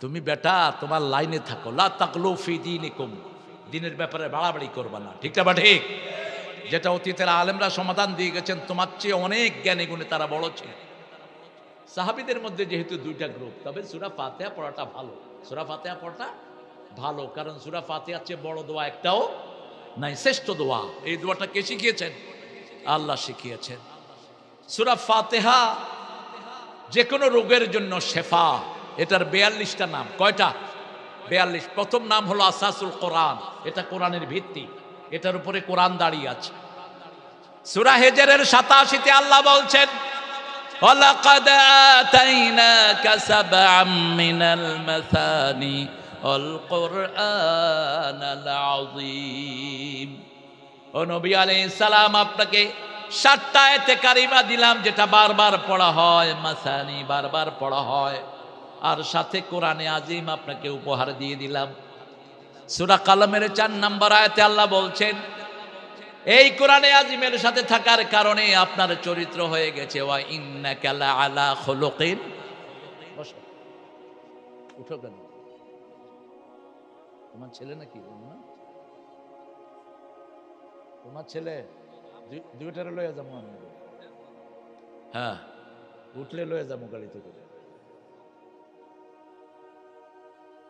S1: তুমি বেটা তোমার লাইনে থাকো। লা তাগলু ফি দীনিকুম, দিনের ব্যাপারে বাড়াবাড়ি করবা না, ঠিক না বা ঠিক? যেটা অতীতের আলেমরা সমাধান দিয়ে গেছেন, তোমার চেয়ে অনেক জ্ঞানী গুণে তারা বড় ছিল। সাহাবীদের মধ্যে যেহেতু দুইটা গ্রুপ, তবে সূরা ফাতিহা পড়াটা ভালো। সূরা ফাতিহা পড়াটা ভালো, কারণ সূরা ফাতিহার চেয়ে বড় দোয়া একটাও নাই, শ্রেষ্ঠ দোয়া। এই দোয়াটা কে শিখিয়েছেন? আল্লাহ শিখিয়েছেন। সূরা ফাতিহা যে কোনো রোগের জন্য শেফা। এটার 42টা নাম। কয়টা? 42। প্রথম নাম হলো আসাসুল কোরআন, এটা কোরআনের ভিত্তি, এটার উপরে কোরআন দাঁড়িয়ে আছে। সূরা হিজরের 87-তে আল্লাহ বলছেন, ওয়ালাকাদ আতাইনাকা সাবআম মিনাল মাসানি ওয়াল কুরআনাল আযীম। ও নবী আলাইহিস সালাম, আপনাকে 7টা আয়াতে কারিমা দিলাম, যেটা বারবার পড়া হয়, মাসানি বারবার পড়া হয়, আর সাথে কোরআনে আজিম আপনাকে উপহার দিয়ে দিলাম। সূরা কালামের 4 নম্বর আয়াতে আল্লাহ বলছেন, এই কোরআনে আজিমের সাথে থাকার কারণে আপনার চরিত্র হয়ে গেছে ওয়া ইন্নাকা লাআলা খুলুকিন। বসো, উঠো কেন? তোমার ছেলে নাকি? না, তোমার ছেলে দুইটারে লয়ে যাবো আমি। হ্যাঁ, উঠলে লয়ে যাবো গাড়িতে করে।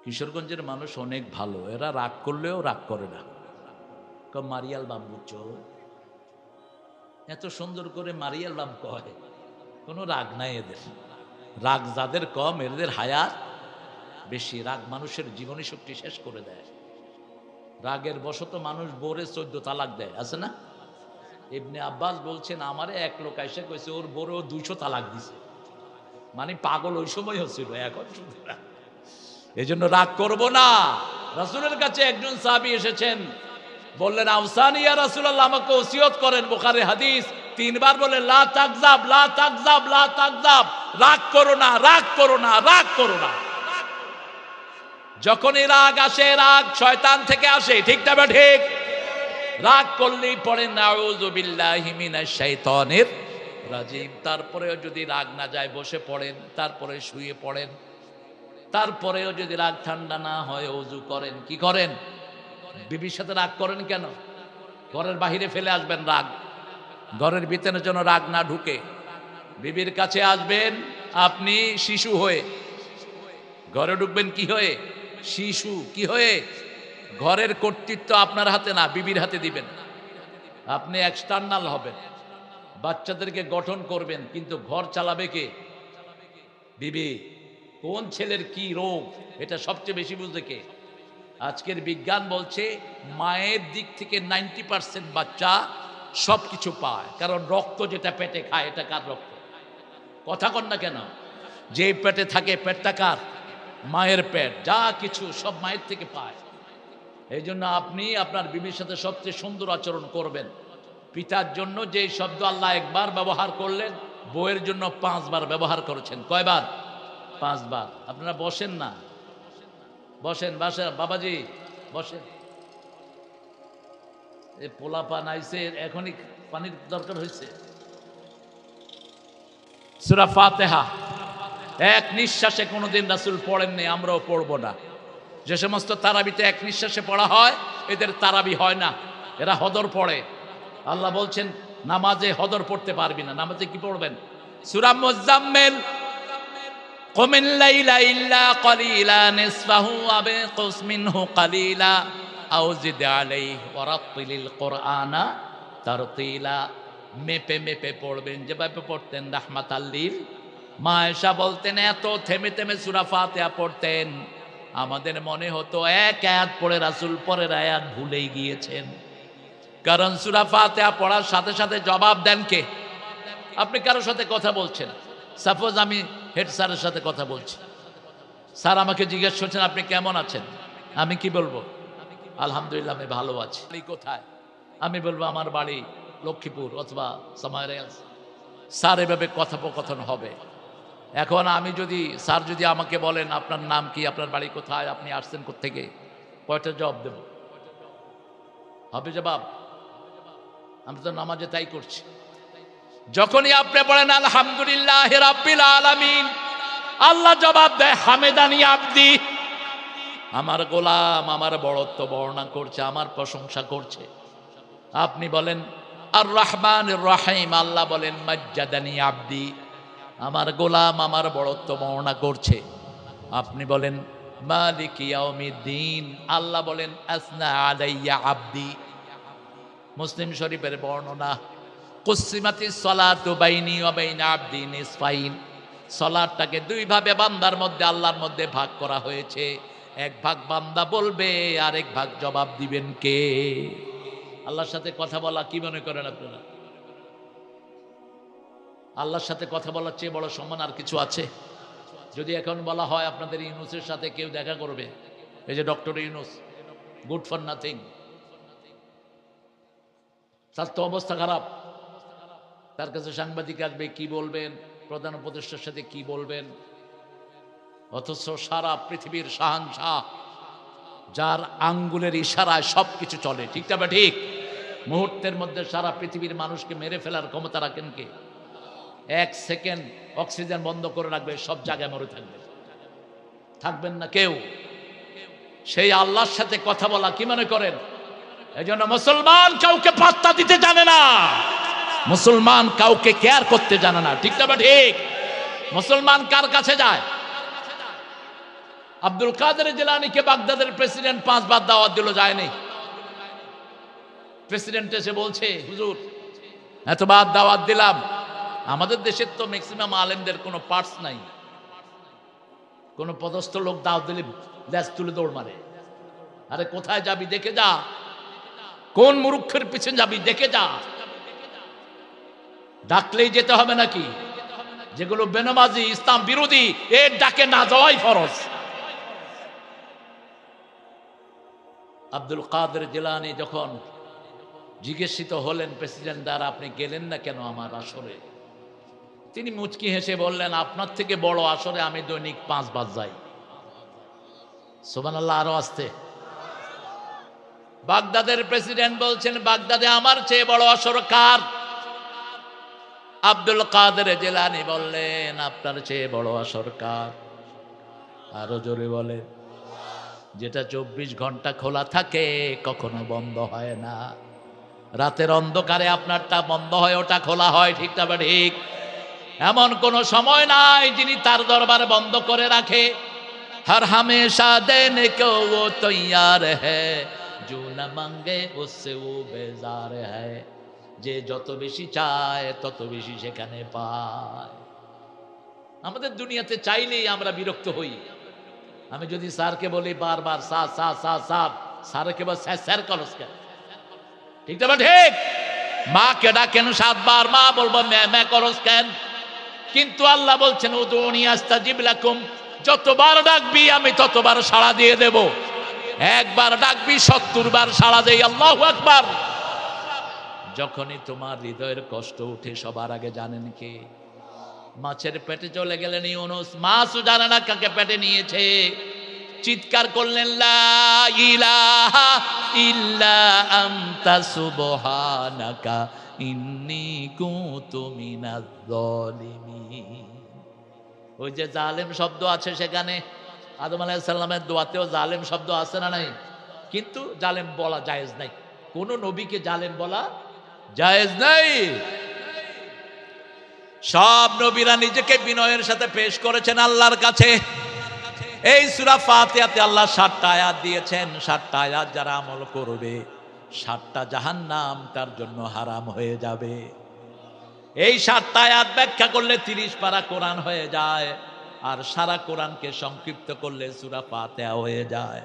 S1: কিশোরগঞ্জের মানুষ অনেক ভালো, এরা রাগ করলেও রাগ করে না। মারিয়াল বাম বুঝছো, এত সুন্দর করে মারিয়াল বাম কয়, কোনো রাগ নাই এদের। রাগ যাদের কম, এদের হায়াত বেশি। রাগ মানুষের জীবনী শক্তি শেষ করে দেয়। রাগের বশত মানুষ বোরে 14 তালাক দেয়, আছে না? ইবনে আব্বাস বলছেন, আমারে এক লোক এসে কইছে ওর বোরেও 200 তালাক দিছে। মানে পাগল ওই সময় হচ্ছিল, এখন শুধু না। এই জন্য রাগ করব না। রাসূলের কাছে একজন সাহাবী এসেছেন, বললেন, আউসানি ইয়া রাসূলুল্লাহ, আমাকে ওসিয়ত করেন। বুখারী হাদিস। 3 বার বলে, লা তাকযাব, লা তাকযাব, লা তাকযাব, রাগ করো না, রাগ করো না, রাগ করো না। যখনই রাগ আসে, রাগ শয়তান থেকে আসে, ঠিক না বা ঠিক? রাগ করলেই পড়েন নাউযু বিল্লাহি মিনাশ শাইতানির রাজিম। তারপরেও যদি রাগ না যায়, বসে পড়েন, তারপরে শুয়ে পড়েন। তারপরেও যদি রাগ ঠান্ডা না হয়, ওযু করেন। কি করেন? বিবির সাথে রাগ করেন কেন? ঘরের বাহিরে ফেলে আসবেন রাগ, ঘরের ভিতরে যেন রাগ না ঢুকে। বিবির কাছে আসবেন আপনি শিশু হয়ে, ঘরে ঢুকবেন কি হয়ে? শিশু। কি হয়ে? ঘরের কর্তৃত্ব আপনার হাতে না, বিবির হাতে দিবেন। আপনি এক্সটার্নাল হবেন, বাচ্চাদেরকে গঠন করবেন, কিন্তু ঘর চালাবে কে? বিবি। কোন ছেলের কি রোগ, এটা সবচেয়ে বেশি বুঝে কে? আজকের বিজ্ঞান বলছে মায়ের দিক থেকে 90% বাচ্চা সবকিছু পায়, কারণ রক্ত যেটা পেটে খায়, এটা কার রক্ত? কথা কন না কেন? যে পেটে থাকে, পেটটা কার? মায়ের পেট। যা কিছু সব মায়ের থেকে পায়। এই জন্য আপনি আপনার বিবির সাথে সবচেয়ে সুন্দর আচরণ করবেন। পিতার জন্য যে শব্দ আল্লাহ একবার ব্যবহার করলেন, বউয়ের জন্য 5 বার ব্যবহার করেছেন। কয়বার? 5 বার। আপনারা বসেন না, বসেন, বাসা বাবাজি বসেন। এ পোলা পান আইছে, এখনই পানির দরকার হয়েছে। সূরা ফাতিহা এক নিঃশ্বাসে কোনোদিন রাসূল পড়েননি, আমরাও পড়ব না। যে সমস্ত তারাবিতে এক নিঃশ্বাসে পড়া হয়, এদের তারাবি হয় না, এরা হদর পড়ে। আল্লাহ বলছেন নামাজে হদর পড়তে পারবি না। নামাজে কি পড়বেন? সূরা মুজাম্মিল, কুমিল লাইলা ইল্লা কালিলা নিসফাহু আও বিনকুস মিনহু কালিলা আও জিদ আলাইহি ওয়া রাত্তিলিল কুরআনা তারতিলা। মেপে মেপে পড়বেন, যেভাবে পড়তেন রাহমাতাল লিল। মা আয়েশা বলতেন, এত থেমে থেমে সূরা ফাতিহা পড়তেন, আমাদের মনে হতো এক আয়াত পড়ে রাসূল পরের আয়াত ভুলেই গিয়েছেন। কারণ সূরা ফাতিহা পড়ার সাথে সাথে জবাব দেন কে? আপনি কারোর সাথে কথা বলছেন, সাপোজ আমি হেড স্যারের সাথে কথা বলছি, স্যার আমাকে জিজ্ঞেস করছেন আপনি কেমন আছেন, আমি কি বলবো? আলহামদুলিল্লাহ আমি ভালো আছি। কোথায়? আমি বলবো আমার বাড়ি লক্ষ্মীপুর অথবা সামারিয়া। স্যার এভাবে কথোপকথন হবে। এখন আমি যদি, স্যার যদি আমাকে বলেন আপনার নাম কি, আপনার বাড়ি কোথায়, আপনি আসছেন কোত্থেকে, কয়টা জবাব দেব? হবে জবাব? আমি তো নামাজে তাই করছি। যখনই আপনি বলেন আলহামদুলিল্লাহ রাব্বিল আলামিন, আল্লাহ জবাব দেয় হামেদানি আব্দি, আমার গোলাম আমার বড়ত্ব বর্ণনা করছে, আমার প্রশংসা করছে। আপনি বলেন আর রহমান রহিম, আল্লাহ বলেন মাজ্জাদানি আব্দি, আমার গোলাম আমার বড়ত্ব বর্ণনা করছে। আপনি বলেন মালিক ইয়াউমিদ্দিন, আল্লাহ বলেন আসনা আলাইয়া আব্দি। মুসলিম শরীফের বর্ণনা, কুসিমাতিস সালাতু বাইনি ওয়া বাইনা আব্দি নিসফাইন, সালাতটাকে দুই ভাবে বান্দার মধ্যে আল্লাহর মধ্যে ভাগ করা হয়েছে। এক ভাগ বান্দা বলবে, আরেক ভাগ জবাব দিবেন কে? আল্লাহর সাথে কথা বলা কি মনে করেন আপনারা? আল্লাহর সাথে কথা বলার চেয়ে বড় সম্মান আর কিছু আছে? যদি এখন বলা হয় আপনাদের ইউনূসের সাথে কেউ দেখা করবে, এই যে doctor Yunus, good for nothing, তার তো অবস্থা খারাপ, তার কাছে সাংবাদিক আসবে, কি বলবেন? প্রধান উপদেষ্টার সাথে কি বলবেন? অথচ সারা পৃথিবীর শাহানশাহ, যার আঙ্গুলের ইশারায় সবকিছু চলে, ঠিক না? ঠিক, মুহূর্তের মধ্যে সারা পৃথিবীর মানুষকে মেরে ফেলার ক্ষমতা রাখেন কে? এক সেকেন্ড অক্সিজেন বন্ধ করে রাখবে, সব জায়গায় মরে থাকবে, থাকবেন না কেউ। সেই আল্লাহর সাথে কথা বলা কি মনে করেন? এই জন্য মুসলমান কাউকে পাত্তা দিতে জানে না, মুসলমান কাউকে কেয়ার করতে জানে না, ঠিক না? ঠিক, মুসলমান কার কাছে যায়? আব্দুল কাদের জিলানীকে বাগদাদের প্রেসিডেন্ট 5 বার দাওয়াত দিল, যায়নি। প্রেসিডেন্ট এসে বলছে, হুজুর এতবার দাওয়াত দিলাম। আমাদের দেশের তো ম্যাক্সিমাম আলেমদের কোনো পার্টস নাই, কোন পদস্থ লোক দাওয়াত দিলে ল্যাজ তুলে দৌড় মারে। আরে কোথায় যাবি দেখে যা, কোন মুরুক্ষের পিছনে যাবি দেখে যা। ডাকলেই যেতে হবে নাকি? যেগুলো বেনামাজি, ইসলাম বিরোধী, এর ডাকে না যাওয়াই ফরজ। আব্দুল কাদের জিলানী যখন জিজ্ঞাসিত হলেন প্রেসিডেন্ট দ্বারা, আপনি গেলেন না কেন আমার আসরে? তিনি মুচকি হেসে বললেন, আপনার থেকে বড় আসরে আমি দৈনিক 5 বার যাই। সুবহানাল্লাহ, আরো আসতে। বাগদাদের প্রেসিডেন্ট বলছেন, বাগদাদে আমার চেয়ে বড় আসর কার? আব্দুল কাদের জিলানী বললেন, আপনার চেয়ে বড় আসর কার? আরো জোরে বলেন। যেটা 24 ঘন্টা খোলা থাকে, কখনো বন্ধ হয় না। রাতের অন্ধকারে আপনারটা বন্ধ হয়, ওটা খোলা হয়, ঠিক না? ঠিক, এমন কোন সময় নাই যিনি তার দরবার বন্ধ করে রাখে। হর হামেশা দেনে কো ও তৈয়ার হ্যায়, जो न मांगे उससे वो बेजार है। যে যত বেশি চায় তত বেশি সেখানে পায়। আমাদের দুনিয়াতে চাইলেই আমরা বিরক্ত হই। আমি যদি স্যারকে বলি বারবার স্যার স্যার স্যার স্যার, স্যারকে বল স্যার স্যার করস কেন? ঠিক না? ঠিক, মাকে ডাকেন 7 বার, মা বলবো মে করস কেন? কিন্তু আল্লাহ বলছেন উদুনি আস্তাজিব লাকুম, যতবার ডাকবি আমি ততবার সাড়া দিয়ে দেব। একবার ডাকবি 70 বার সাড়া দেই। আল্লাহু আকবার। যখনই তোমার হৃদয়ের কষ্ট উঠে, সবার আগে জানেন কে? মাছের পেটে চলে গেলেন ইউনূস, মাছও জানে না কাকে পেটে নিয়েছে। চিৎকার করলেন, লা ইলাহা ইল্লা আনতা সুবহানাকা ইন্নী কুনতু মিনাজ জালিমিন। ওই যে জালেম শব্দ আছে সেখানে, আদম আলাইহিস সালামের দোয়াতেও জালেম শব্দ আছে না নাই? কিন্তু জালেম বলা জায়েজ নাই, কোন নবীকে জালেম বলা জায়েজ নাই। সব নবীরা নিজেকে বিনয়ের সাথে পেশ করেছেন আল্লাহর কাছে। এই সূরা ফাতিহাতে আল্লাহ 7টা আয়াত দিয়েছেন। 7টা আয়াত যারা আমল করবে, 7টা জাহান্নাম তার জন্য হারাম হয়ে যাবে। এই 7টা আয়াত ব্যাখ্যা করলে 30 পারা কোরআন হয়ে যায়, আর সারা কোরআনকে সংক্ষিপ্ত করলে সূরা ফাতিহা হয়ে যায়।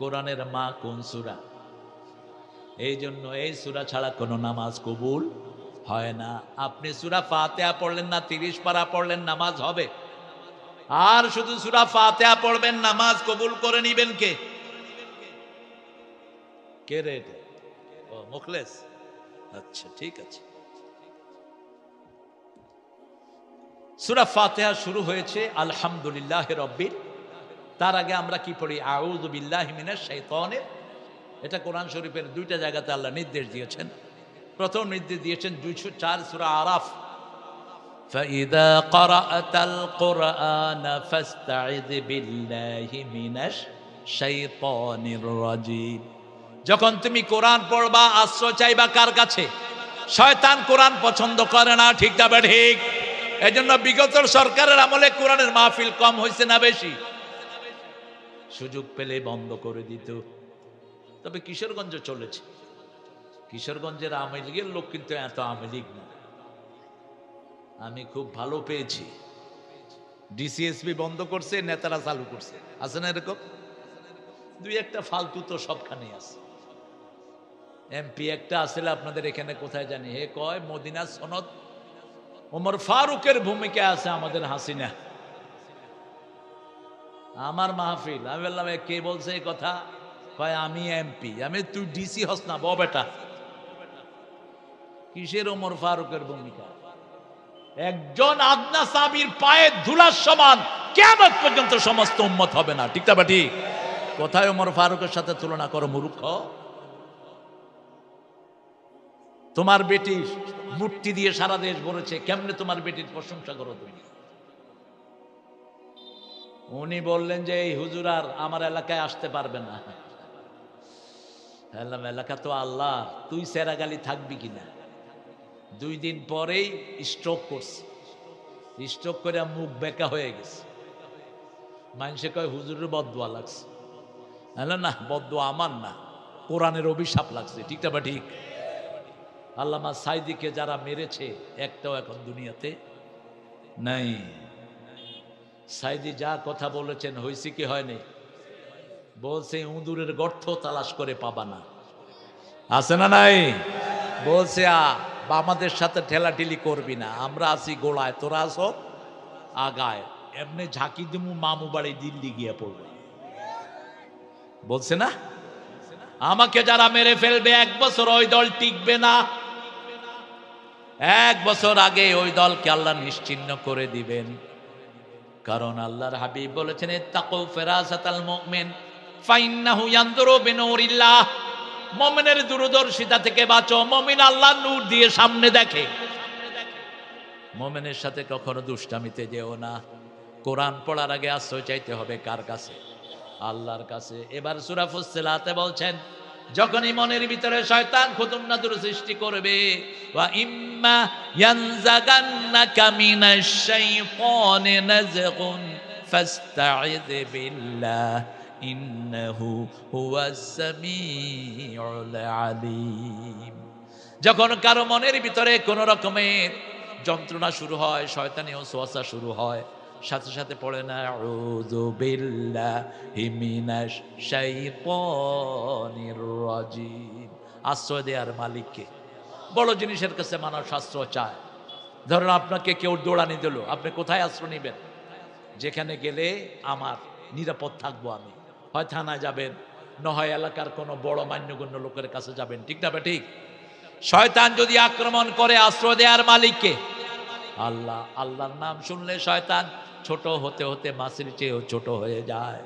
S1: কোরআনের মা কোন সূরা? এই জন্য এই সূরা ছাড়া কোনো নামাজ কবুল হয় না। আপনি সূরা ফাতিহা পড়লেন না, 30 পারা পড়লেন, নামাজ হবে? আর শুধু সূরা ফাতিহা পড়বেন, নামাজ কবুল করে নিবেন কে? কে রে? ও মুখলেস। আচ্ছা, ঠিক আছে। সূরা ফাতিহা শুরু হয়েছে আলহামদুলিল্লাহি রাব্বিল। তার আগে আমরা কি পড়ি? আউযু বিল্লাহি মিনাশ শাইতানির। এটা কোরআন শরীফের 2টা জায়গাতে আল্লাহ নির্দেশ দিয়েছেন। প্রথম নির্দেশ দিয়েছেন 204 সূরা আরাফ, فإذا قرأت القرآن فاستعذ بالله من শাইতানির রাজিম। যখন তুমি কোরআন পড়বা আশ্রয় চাইবা কার কাছে? শয়তান কোরআন পছন্দ করে না, ঠিক না ঠিক? এজন্য বিগত সরকারের আমলে কোরআনের মাহফিল কম হয়েছে না বেশি? সুযোগ পেলে বন্ধ করে দিত। তবে কিশোরগঞ্জ চলেছে। কিশোরগঞ্জের আওয়ামী লীগের লোক কিন্তু এত আওয়ামী লীগ না, আমি খুব ভালো পেয়েছি। ডিসিএসপি বন্ধ করছে, নেতারা চালু করছে, আছে না এরকম? দুই একটা ফালতু তো সবখানে আছে। এমপি একটা আসলে আপনাদের এখানে কোথায় জানি, হে কয় মদিনা সনদ, ওমর ফারুকের ভূমিকা আছে আমাদের হাসিনা। আমার মাহফিল, আমি বললাম কে বলছে এই কথা? কয় আমি এমপি। আমি তুই ডিসি হস না ব বেটা, কিসের ওমর ফারুকের ভূমিকা? একজন আদনা সাবির পায়ের ধুলার সমান কিয়ামত পর্যন্ত সমস্ত উম্মত হবে না, ঠিক না ঠিক? কোথায় ওমর ফারুকের সাথে তুলনা করো মূর্খ? তোমার বেটি মূর্তি দিয়ে সারা দেশ ভরেছে, কেমনে তোমার বেটির প্রশংসা করো তুমি? উনি বললেন যে এই হুজুর আর আমার এলাকায় আসতে পারবে না। এলাকা তো আল্লাহ, তুই সেরাগালি থাকবি কিনা? 2 দিন পরেই স্ট্রোক করছে। স্ট্রোক করে মুখ বেঁকা হয়ে গেছে। মানুষে কয় হুজুরের বদদোয়া লাগছে। না, বদদোয়া আমার না, কোরআনের অভিশাপ লাগছে, ঠিক না ঠিক? আল্লামা সাইদিকে যারা মেরেছে একটাও এখন দুনিয়াতে নাই। সাইদি যা কথা বলেছেন হয়েছে কি হয়নি? বলছে উঁদুরের গর্ত তালাশ করে পাবা না, আছে না নাই? বলছে আমাদের সাথে ঠেলাঠেলি করবি না, আমরা আছি গোড়ায়, তোরা আসো আগায়, এমনি ঝাঁকি দিমু মামু বাড়ি দিল্লি গিয়ে পড়বে। বলছে না, আমাকে যারা মেরে ফেলবে 1 বছর ওই দল টিকবে না। 1 বছর আগে ওই দলকে আল্লাহ নিশ্চিহ্ন করে দিবেন। কারণ আল্লাহর হাবিব বলেছেন ইত্তাকু ফিরাসাতাল মুমিন ফাইন্নাহু ইয়ানজুরু বিনূরিল্লাহ। মুমিনের দূরদর্শিতা থেকে বাঁচো। মুমিন আল্লাহর নূর দিয়ে সামনে দেখে। মুমিনের সাথে কখনো দুষ্টামিতে যেও না। কোরআন পড়ার আগে আশ্রয় চাইতে হবে কার কাছে? আল্লাহর কাছে। এবার সূরা ফুসসিলাতে বলছেন যখনই মনের ভিতরে শয়তান খুতুননাদুর সৃষ্টি করবে, ওয়া ইম্মা ইয়ানজাগান্নাকা মিনাশ শাইতানি নাযগুন ফাস্তাইয বিল্লাহ ইন্নাহু হুয়াস সামিউল আলিম। যখন কারো মনের ভিতরে কোন রকমের যন্ত্রণা শুরু হয়, শয়তানি ওয়াসওয়াসা শুরু হয়, সাথে সাথে পড়ে না আউযু বিল্লাহি মিনাশ শাইতানির রাজিম। আশ্রয় দেওয়ার মালিককে। বড় জিনিসের কাছে মানুষ আশ্রয় চায়। ধরুন আপনাকে কেউ দৌড়ানি দিল, আপনি কোথায় আশ্রয় নেবেন? যেখানে গেলে আমার নিরাপদ থাকবো আমি। হয় থানায় যাবেন, না হয় এলাকার কোনো বড় মান্যগণ্য লোকের কাছে যাবেন, ঠিক না ঠিক? শয়তান যদি আক্রমণ করে আশ্রয় দেওয়ার মালিককে আল্লাহ। আল্লাহর নাম শুনলে শয়তান ছোট হতে হতে মাছির চেয়েও ছোট হয়ে যায়।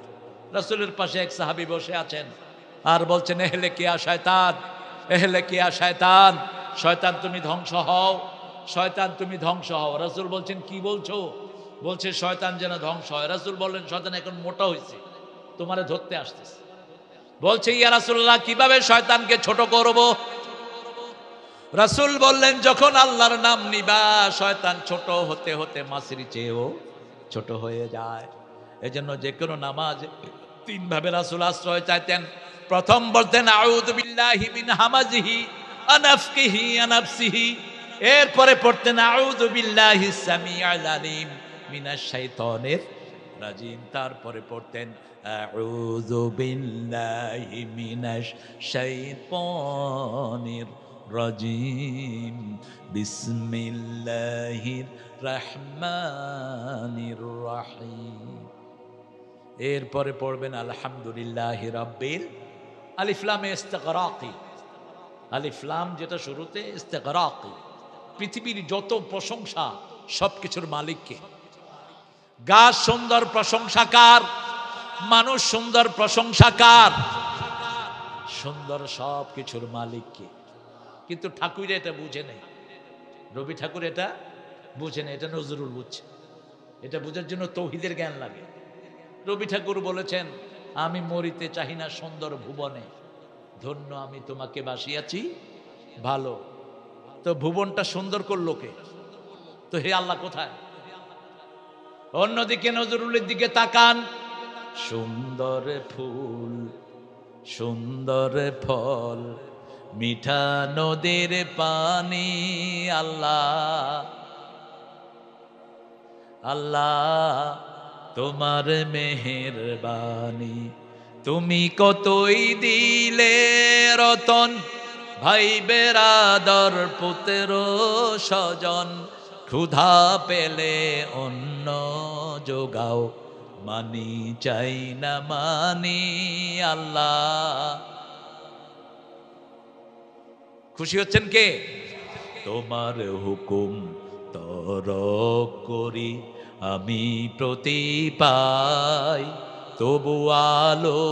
S1: রাসূলের পাশে এক সাহাবী বসে আছেন আর বলছেন এহলে কিয়া শয়তান, এহলে কিয়া শয়তান, শয়তান তুমি ধ্বংস হও, শয়তান তুমি ধ্বংস হও। রাসূল বলছেন কি বলছো? বলছে শয়তান যেন ধ্বংস হয়। রাসূল বললেন শয়তান এখন মোটা হয়েছে, তোমারে ধরতে আসতেছে। বলছে ইয়া রাসূলুল্লাহ কিভাবে শয়তানকে ছোট করব? রাসূল বললেন যখন আল্লাহর নাম নিবা শয়তান ছোট হতে হতে মাছির চেয়েও ছোট হয়ে যায়। এজন্য যে কোনো নামাজ 3 ভাবে রাসূল আশ্রয় চাইতেন। প্রথম বলতেন আউযু বিল্লাহি মিন হামাজিহি আনাফকিহি আনাফসিহি। এরপরে পড়তেন আউযু বিল্লাহিস সামিউল আলিম মিনাশ শাইতানির রাজিম। তারপরে পড়তেন আউযু বিল্লাহি মিনাশ শাইতানির রাজিম বিসমিল্লাহির রহমানির রহিম। এরপরে পড়বেন আলহামদুলিল্লাহি রাব্বিল আলিফ লাম ইস্তিগরাকি। আলিফ লাম যেটা শুরুতে ইস্তিগরাকি। পৃথিবীর যত প্রশংসা সবকিছুর মালিককে। গাছ সুন্দর প্রশংসাকার, মানুষ সুন্দর প্রশংসাকার, সুন্দর সব কিছুর মালিককে। কিন্তু ঠাকুর এটা বুঝে নেই, রবি ঠাকুর এটা বুঝে নেই, এটা নজরুল বুঝছে। এটা বুঝার জন্য তৌহিদের জ্ঞান লাগে। রবি ঠাকুর বলেছেন আমি মরিতে চাহি না সুন্দর ভুবনে, ধন্য আমি তোমাকে বাসিয়াছি ভালো। তো ভুবনটা সুন্দর করলো কে? তো হে আল্লাহ কোথায়? অন্যদিকে নজরুলের দিকে তাকান, সুন্দর ফুল সুন্দর ফল মিঠা নদীর পানি, আল্লাহ আল্লাহ তোমার মেহেরবানি। তুমি কতই দিলে রতন, ভাই বেরাদর পুত্র স্বজন, ক্ষুধা পেলে অন্ন যোগাও, মানি চাই না মানি, আল্লাহ। খুশি হচ্ছেন কে? তোমার হুকুম তরক করি আমি প্রতি পাই, তবু আলো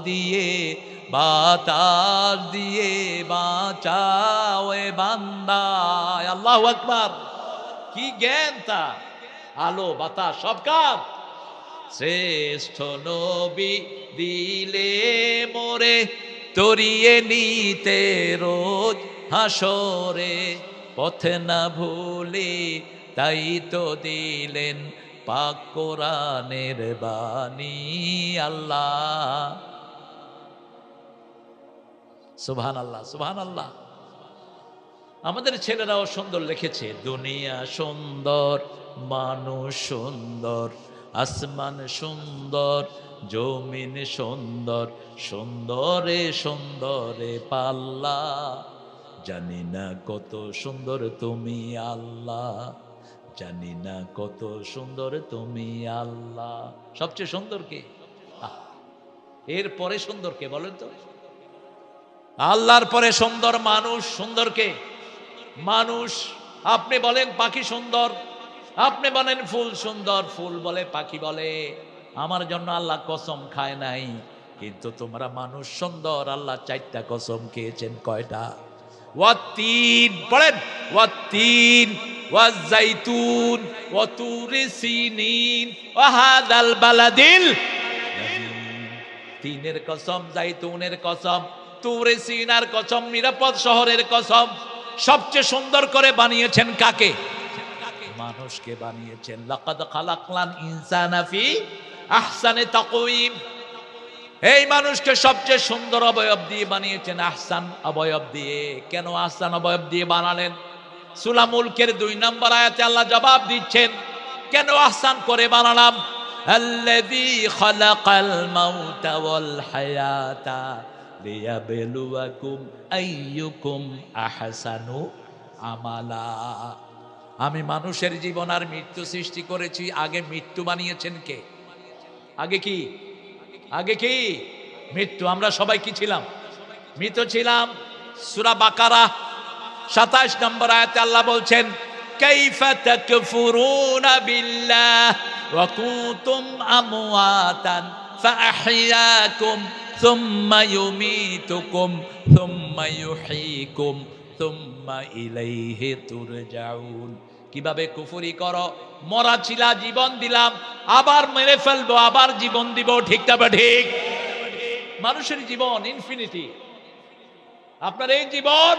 S1: দিয়ে বাতাস দিয়ে বাঁচাও এ বান্দায়। আল্লাহু আকবার, কি জ্ঞান তা! আলো বাতাস সব কার? শ্রেষ্ঠ নবী দিলে মোরে তরিয়ে নিতে রোজ হাসরে, পথে না ভুলি তাই তো দিলেন পাক কোরআনের বাণী, আল্লাহ। সুবহানাল্লাহ সুবহানাল্লাহ। আমাদের ছেলেরাও সুন্দর লিখেছে, দুনিয়া সুন্দর মানুষ সুন্দর, আসমান সুন্দর জমিন সুন্দর, সুন্দরে সুন্দরে পাল্লা, জানি না কত সুন্দর তুমি আল্লাহ, জানি না কত সুন্দর তুমি আল্লাহ। সবচেয়ে সুন্দর কে? এর পরে সুন্দর কে বলেন তো? আল্লাহর পরে সুন্দর মানুষ। সুন্দর কে? মানুষ। আপনি বলেন পাখি সুন্দর, আপনি বলেন ফুল সুন্দর, ফুল বলে পাখি বলে। আমার জন্য আল্লাহ কসম খায় নাই, কিন্তু তোমরা মানুষ সুন্দর। আল্লাহ 4টা কসম খেয়েছেন। কয়টা? ওয়াত্তিন, পড়েন, ওয়াত্তিন ওয়াজাইতুন ওয়াতুরি সিনিন ওয়া হাদাল বালাদিল। তিনের কসম, জাইতুনের কসম, তুরে সিনার কসম, নিরাপদ শহরের কসম। সবচেয়ে সুন্দর করে বানিয়েছেন কাকে? মানুষকে বানিয়েছেন। লাকাদ খালাকনাল ইনসানা ফি আহসানি তাকওয়িম। এই মানুষকে সবচেয়ে সুন্দর অবয়ব দিয়ে বানিয়েছেন, আহসান অবয়ব দিয়ে। কেন আহসান অবয়ব দিয়ে বানালেন? সূরা মুলকের 2 নম্বর আয়াতে আল্লাহ জবাব দিচ্ছেন কেন আহসান করে বানালাম। আল্লাযী খালাকাল মাউতা ওয়াল হায়াতা লিয়াবলুয়াকুম আইয়ুকুম আহসানু আমালা। আমি মানুষের জীবন আর মৃত্যু সৃষ্টি করেছি। আগে মৃত্যু বানিয়েছেন কে? আগে কি? আগে কি? মৃত্যু। আমরা সবাই কি ছিলাম? মৃত ছিলাম। সূরা বাকারা 27 নম্বর আয়াতে আল্লাহ বলছেন, কাইফা তাকফুরুনা বিল্লাহ ওয়া কুনতুম আমওয়াতান ফাআহইয়াকুম সুম্মা ইউমীতুকুম সুম্মা ইউহয়ীকুম সুম্মা ইলাইহি তুরজাউন। কিভাবে কুফরি করো? মরা ছিলা, জীবন দিলাম, আবার মেরে ফেলবো, আবার জীবন দিব। ঠিক না ঠিক? মানুষের জীবন ইনফিনিটি। আপনার এই জীবন,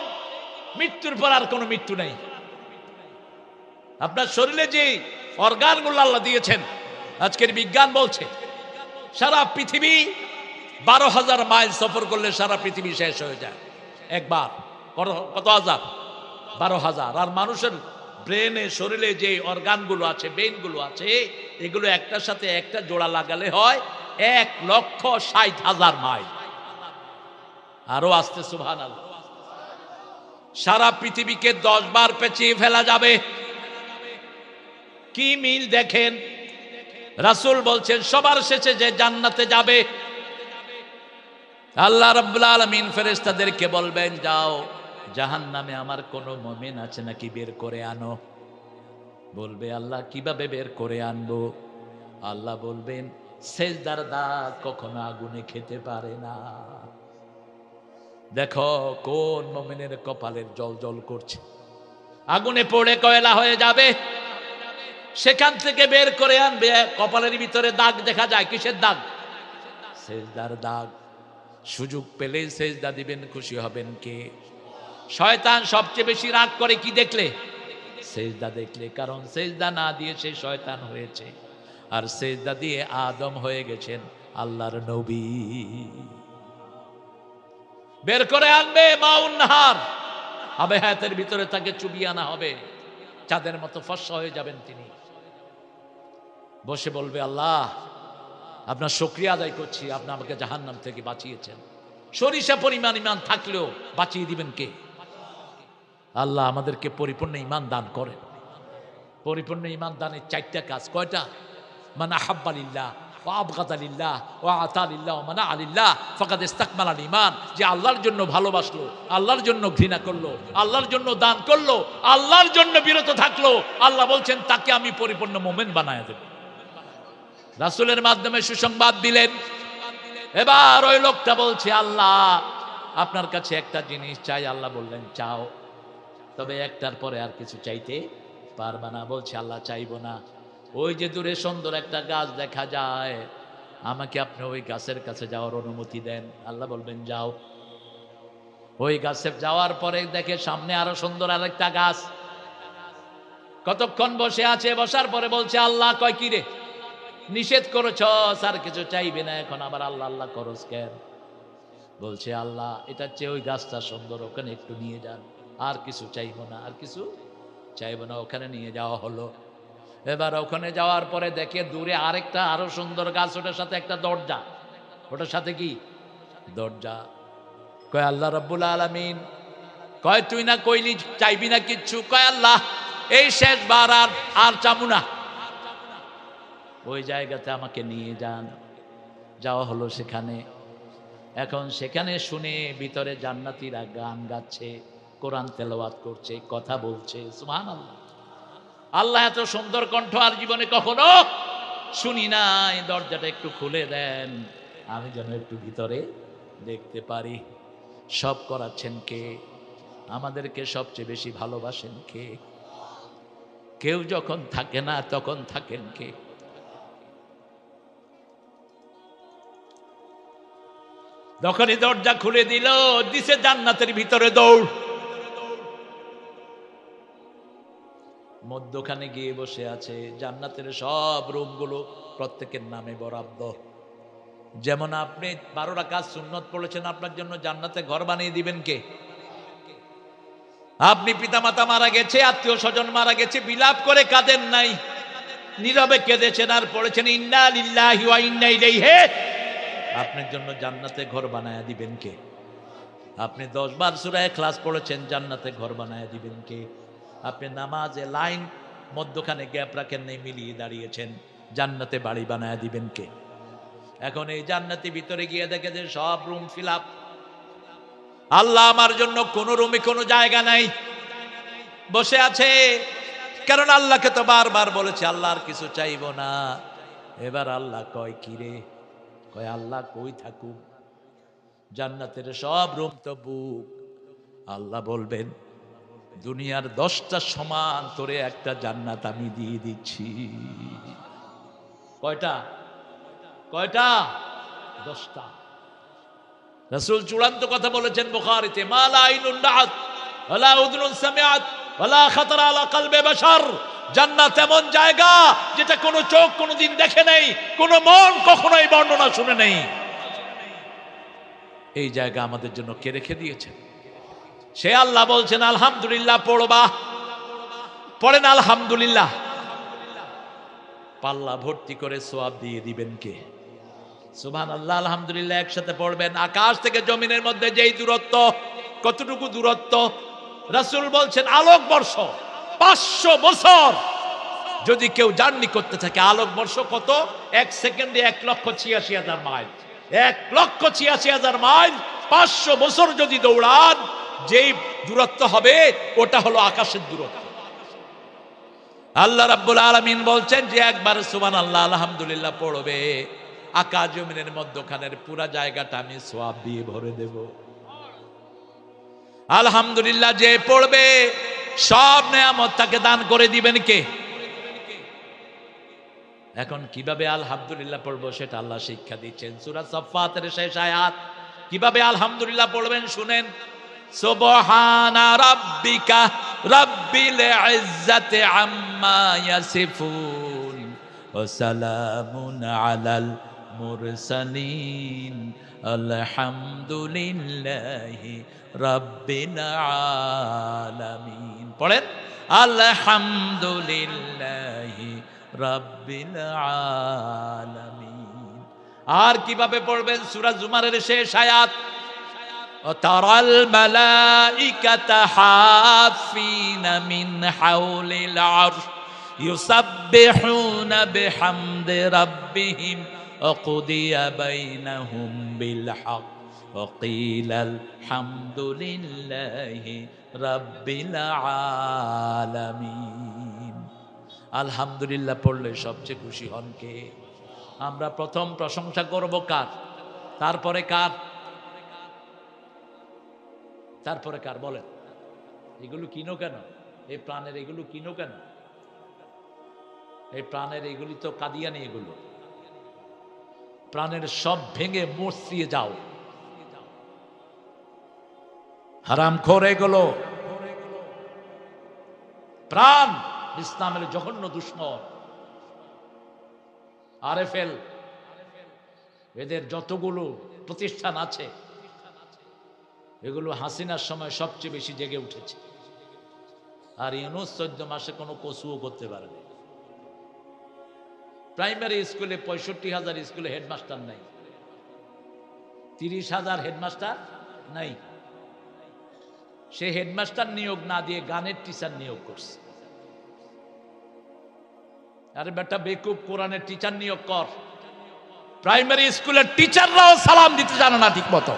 S1: মৃত্যুর পর আর কোনো মৃত্যু নাই। আপনার শরীরে যে অর্গানগুলো আল্লাহ দিয়েছেন, আজকের বিজ্ঞান বলছে সারা পৃথিবী 12,000 মাইল সফর করলে সারা পৃথিবী শেষ হয়ে যায় একবার। কত হাজার? 12,000। আর মানুষের ব্রেনে, শরীরে যে অর্গানগুলো আছে, ব্রেনগুলো আছে, এগুলো একটার সাথে একটা জোড়া লাগালে হয় 1,60,000 মাইল। আরো আসতে সুবহানাল্লাহ। সারা পৃথিবীকে 10 বার পেঁচিয়ে ফেলা যাবে। কি মিল দেখেন। রাসূল বলছেন সবার শেষে যে জান্নাতে যাবে, আল্লাহ রাব্বুল আলামিন ফেরেশতাদেরকে বলবেন, যাও জাহান্নামে আমার কোন মুমিন আছে নাকি, বের করে আনো। বলবে আল্লাহ কিভাবে বের করে আনবো? আল্লাহ বলবেন, সেজদার দাগ কখনো আগুনে খেতে পারে না। দেখো কোন মুমিনের কপালের জল করছে। আগুনে পড়ে কয়লা হয়ে যাবে, সেখান থেকে বের করে আনবে। কপালের ভিতরে দাগ দেখা যায়। কিসের দাগ? সেজদার দাগ। সুযোগ পেলেই সেজদা দিবেন, খুশি হবেন কে? শয়তান সবচেয়ে বেশি রাগ করে কি দেখলে? সেজদা দেখলে। কারণ সেজদা না দিয়ে সে শয়তান হয়েছে, আর সেজদা দিয়ে আদম হয়ে গেছেন আল্লাহর নবী। বের করে আনবে মাউন নাহার, আবে হায়াতের ভিতরে তাকে চুবিয়ে আনা হবে, চাঁদের মতো ফর্সা হয়ে যাবেন তিনি। বসে বলবে, আল্লাহ আপনার শুকরিয়া আদায় করছি, আপনি আমাকে জাহান্নাম থেকে বাঁচিয়েছেন। সরিষা পরিমাণ ইমান থাকলেও বাঁচিয়ে দিবেন কে? আল্লাহ আমাদেরকে পরিপূর্ণ ইমান দান করেন। পরিপূর্ণ ইমান দানের 4টা কাজ। কয়টা? মান আহাব্বা লিল্লাহ ওয়া আবগাদা লিল্লাহ ওয়া আতা লিল্লাহ ওয়া মানা লিল্লাহ ফাকাদ ইসতাকমালাল ঈমান। যে আল্লাহর জন্য ভালোবাসলো, আল্লাহর জন্য ঘৃণা করলো, আল্লাহর জন্য দান করলো, আল্লাহর জন্য বিরত থাকলো, আল্লাহ বলছেন তাকে আমি পরিপূর্ণ মুমিন বানায়া দেব। রাসূলের মাধ্যমে সুসংবাদ দিলেন। এবার ওই লোকটা বলছে, আল্লাহ আপনার কাছে একটা জিনিস চাই। আল্লাহ বললেন, চাও, তবে একটার পরে আর কিছু চাইতে পারবা না। বলছে, আল্লাহ চাইবো না। ওই যে দূরে সুন্দর একটা গাছ দেখা যায়, আমাকে আপনি ওই গাছের কাছে যাওয়ার অনুমতি দেন। আল্লাহ বলবেন, যাও। ওই গাছে যাওয়ার পরে দেখে সামনে আরো সুন্দর আরেকটা গাছ। কতক্ষণ বসে আছে, বসার পরে বলছে, আল্লাহ কয় কি রে, নিষেধ করেছ আর কিছু চাইবে না, এখন আবার আল্লাহ আল্লাহ করস কেন? বলছে, আল্লাহ এটার চেয়ে ওই গাছটা সুন্দর, ওখানে একটু নিয়ে যান, আর কিছু চাইবো না, আর কিছু চাইবো না। ওখানে নিয়ে যাওয়া হলো। এবার ওখানে যাওয়ার পরে দেখে দূরে আরেকটা আরো সুন্দর গাছ, ওটার সাথে একটা দরজা। ওটার সাথে কি? দরজা। কয়, আল্লাহ রাব্বুল আলামিন, কয় তুই না কইলি চাইবি না কিচ্ছু? কয়, আল্লাহ এই শেষবার আর চামু না, ওই জায়গাতে আমাকে নিয়ে যান। যাওয়া হলো সেখানে। এখন সেখানে শুনে ভিতরে জান্নাতীরা গান গাচ্ছে, কোরআন তেলাওয়াত করছে, কথা বলছে। সুবহানাল্লাহ। আল্লাহ এত সুন্দর কণ্ঠ আর জীবনে কখনো শুনি নাই। দরজাটা একটু খুলে দেন, আমি যেন একটু ভিতরে দেখতে পারি। সব করাচ্ছেন কে? আমাদেরকে সবচেয়ে বেশি ভালোবাসেন কে? কেউ যখন থাকে না তখন থাকেন কে? যখনই দরজা খুলে দিল, দিছে জান্নাতের ভিতরে দৌড়। মধ্যখানে গিয়ে বসে আছে। জান্নাতের সব রুমগুলো প্রত্যেকের নামে বরাদ্দ। যেমন আপনি 12 রাকাত সুন্নত পড়েছেন, আপনার জন্য জান্নাতে ঘর বানিয়ে দিবেন কে? আপনি পিতামাতা মারা গেছে, আত্মীয় স্বজন মারা গেছে, বিলাপ করে কাঁদেন নাই, নীরবে কেঁদেছেন আর পড়েছেন ইন্না লিল্লাহি ওয়া ইন্না ইলাইহি। আপনার জন্য জান্নাতে ঘর বানায়া দিবেন কে? আপনি 10 বার সূরা ইখলাস পড়েছেন, জান্নাতে ঘর বানায়া দিবেন কে? আপনি নামাজে লাইন মধ্যখানে গ্যাপ রাখেন নেই, মিলিয়ে দাঁড়িয়েছেন, জান্নাতে বাড়ি বানায়া দিবেন কে? এখন এই জান্নাতে ভিতরে গিয়ে দেখে যে সব রুম ফিল আপ। আল্লাহ আমার জন্য কোন রুমে কোনো জায়গা নাই, বসে আছে। কারণ আল্লাহকে তো বারবার বলেছে আল্লাহ আর কিছু চাইবো না। এবার আল্লাহ কয়, কি রে? কয়, আল্লাহ কই থাকুক, জান্নাতের সব রুম তো বুক। আল্লাহ বলবেন, দুনিয়ার 10টা সমান তোরে একটা জান্নাত আমি দিয়ে দিচ্ছি। কয়টা? কয়টা? 10টা। রাসূল চূড়ান্ত কথা বলেছেন বুখারীতে, মা লা আইনুন রাআত ওয়ালা উযুনুন সামিআত ওয়ালা খাতারা আলা কলবে বাশার। জান্নাত এমন জায়গা যেটা কোনো চোখ কোনোদিন দেখে নাই, কোনো মন কখনোই বর্ণনা শুনে নাই। এই জায়গা আমাদের জন্য কে রেখে দিয়েছেন? সে আল্লাহ বলছেন, আলহামদুলিল্লাহ পড়বা। পড়েন আলহামদুলিল্লাহ, পাল্লা ভর্তি করে সওয়াব দিয়ে দিবেন কে? সুবহানাল্লাহ, আলহামদুলিল্লাহ একসাথে পড়বেন। আকাশ থেকে জমিনের মধ্যে যেই দূরত্ব, কতটুকু দূরত্ব? রাসূল বলছেন আলোকবর্ষ। 500 বছর যদি কেউ জার্নি করতে থাকে, আলোকবর্ষ কত? 1 সেকেন্ডে 1,86,000 মাইল। 1,86,000 মাইল 500 বছর যদি দৌড়ান, যেই দূরত্ব হবে ওটা হলো আকাশের দূরত্ব। আল্লাহ রাব্বুল আলামিন বলছেন যে একবার সুবহানাল্লাহ আলহামদুলিল্লাহ পড়বে, আকাশ জমিনের মধ্যখানের পুরা জায়গাটা আমি সওয়াব দিয়ে ভরে দেব। আলহামদুলিল্লাহ যে পড়বে সব নেয়ামত তাকে দান করে দিবেন কে? এখন কিভাবে আলহামদুলিল্লাহ পড়বো সেটা আল্লাহ শিক্ষা দিচ্ছেন। সূরা সাফফাতের শেষ আয়াত, কিভাবে আলহামদুলিল্লাহ পড়বেন শুনেন। সুবহানা রাব্বিকা রাব্বিল ইজ্জাতি আম্মা ইয়াসিফুন ওয়া সালামুন আলাল মুরসালিন আলহামদুলিল্লাহি রাব্বিল আলামিন। পড়েন আলহামদুলিল্লাহি রাব্বিল আলামিন। আর কিভাবে পড়বেন? সূরা জুমারের শেষ আয়াত, তারাল মালাইকাতা হাফিনা মিন হাওলিল আরশ ইউসাব্বিহুনা বিহামদি রাব্বিহিম ওয়া কুদিয়া বাইনাহুম বিল হক ওয়া কিলাল হামদুলিল্লাহি রাব্বিল আলামিন। আলহামদুলিল্লাহ পড়লে সবচেয়ে খুশি হন কে? আমরা প্রথম প্রশংসা করব কার? তারপরে কার? তারপরে কার বলেন? এগুলো কিনো কেন? এই প্রাণের এগুলো কিনো কেন? এই প্রাণের এগুলি তো কাদিয়ানি, এগুলো প্রাণের সব ভেঙে মসৃয়ে যাও। হারামখোর এগুলো প্রাণ ইসলামের জঘন্য দুশ্মন। আরএফএল এদের যতগুলো প্রতিষ্ঠান আছে এগুলো হাসিনার সময় সবচেয়ে বেশি জেগে উঠেছে। আর ইউনূস 14 মাসে কোনো কসুও করতে পারেনি। প্রাইমারি স্কুলে 65,000 স্কুলে হেডমাস্টার নাই, 30,000 হেডমাস্টার নাই। সে হেডমাস্টার নিয়োগ না দিয়ে গানের টিচার নিয়োগ করছে। আরে বেটা বেকুব, কোরআনের টিচার নিয়োগ কর। প্রাইমারি স্কুলের টিচাররাও সালাম দিতে জানে না ঠিক মতো।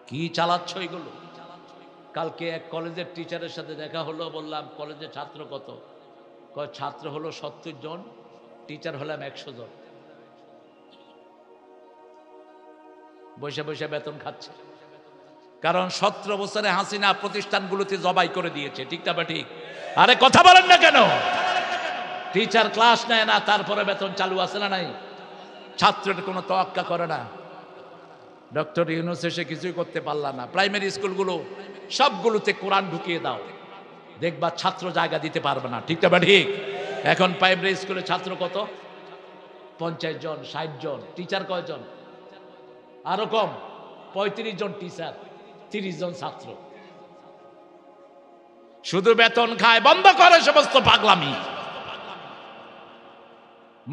S1: কি চালাচ্ছ এগুলো? কালকে এক কলেজের টিচারের সাথে দেখা হলো, বললাম কলেজে ছাত্র কত? কয় ছাত্র হলো 70 জন, টিচার হলাম 100 জন। বসে বসে বেতন খাচ্ছে, কারণ 17 বছরে হাসিনা প্রতিষ্ঠানগুলোতে জবাই করে দিয়েছে। ঠিক না ঠিক? আরে কথা বলেন না কেন? টিচার ক্লাস নেয় না, তারপরে বেতন চালু আছে না নাই? ছাত্রের কোনো তোয়াক্কা করে না। ডক্টর ইউনূস এসে কিছুই করতে পারলা না। প্রাইমারি স্কুলগুলো সবগুলোতে কোরআন ঢুকিয়ে দাও, দেখবা ছাত্র জায়গা দিতে পারবে না। ঠিক না ঠিক? এখন প্রাইমারি স্কুলে ছাত্র কত? 50 জন, 60 জন। টিচার কয়জন? আরো কম, 35 জন টিচার, 30 জন ছাত্র। শুধু বেতন খায়। বন্ধ করে সমস্ত পাগলামি।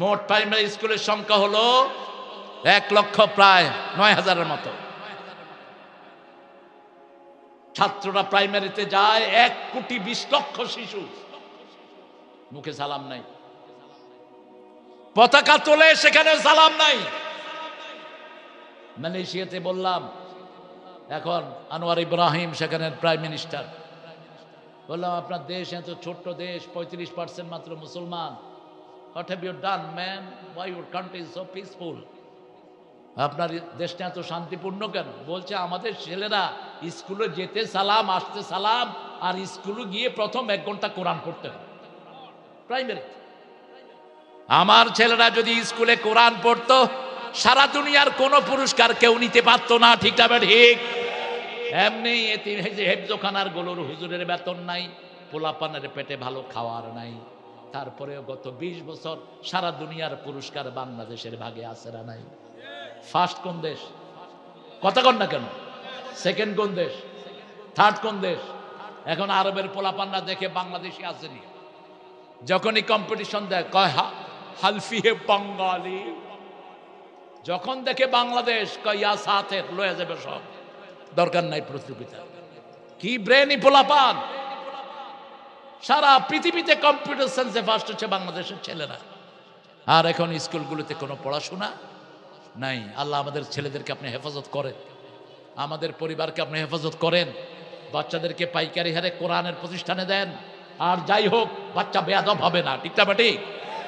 S1: মোট প্রাইমারি স্কুলের সংখ্যা হলো 1 লক্ষ প্রায় 9,000-এর মতো। ছাত্ররা প্রাইমারিতে যায় 1,20,00,000 শিশু। মুখে সালাম নাই, পতাকা তোলে সেখানে সালাম নাই। মালয়েশিয়াতে বললাম, এখন আনোয়ার ইব্রাহিম সেখানের প্রাইম মিনিস্টার, বললাম আপনার দেশ এত ছোট্ট দেশ, 35% মাত্র মুসলমান। What have you done, man? Why your country is so peaceful? আপনার দেশটা এত শান্তিপূর্ণ কেন? বলছে আমাদের ছেলেরা স্কুলে যেতে সালাম, আসতে সালাম, আর স্কুলে গিয়ে প্রথম 1 ঘন্টা কোরআন পড়তে হয় প্রাইমারি। আমার ছেলেরা যদি স্কুলে কোরআন পড়তো, সারা দুনিয়ার কোনো পুরস্কার কেউ নিতে পারতো না। ঠিক না ঠিক? এমনি হেফজোখানার গুলোর হুজুরের বেতন নাই, পোলাপানের পেটে ভালো খাওয়ার নাই, তারপরেও গত 20 বছর সারা দুনিয়ার পুরস্কার বাংলাদেশের ভাগে আছে না নাই? ফার্স্ট কোন দেশ? কথা কন না কেন? সেকেন্ড কোন দেশ? থার্ড কোন দেশ? এখন আরবের পোলাপানরা দেখে বাংলাদেশি আসেনি, যখনই কম্পিটিশন দেয় কয় হালফি হে বাঙালি। যখন দেখে বাংলাদেশ কয় ইয়া সাথে লয়ে যাবে সব, দরকার নাই প্রতিযোগিতা। কি ব্রেনই পোলাপান! সারা পৃথিবীতে কম্পিউটার সায়েন্সে ফার্স্ট হচ্ছে বাংলাদেশের ছেলেরা। আর এখন স্কুলগুলোতে কোনো পড়াশোনা নাই। আল্লাহ আমাদের ছেলেদেরকে আপনি হেফাজত করেন, আমাদের পরিবারকে আপনি হেফাজত করেন। বাচ্চাদেরকে পাইকারি হারে কোরআনের প্রতিষ্ঠানে দেন। আর যাই হোক, বাচ্চা বেয়াদব হবে না। ঠিক না ঠিক?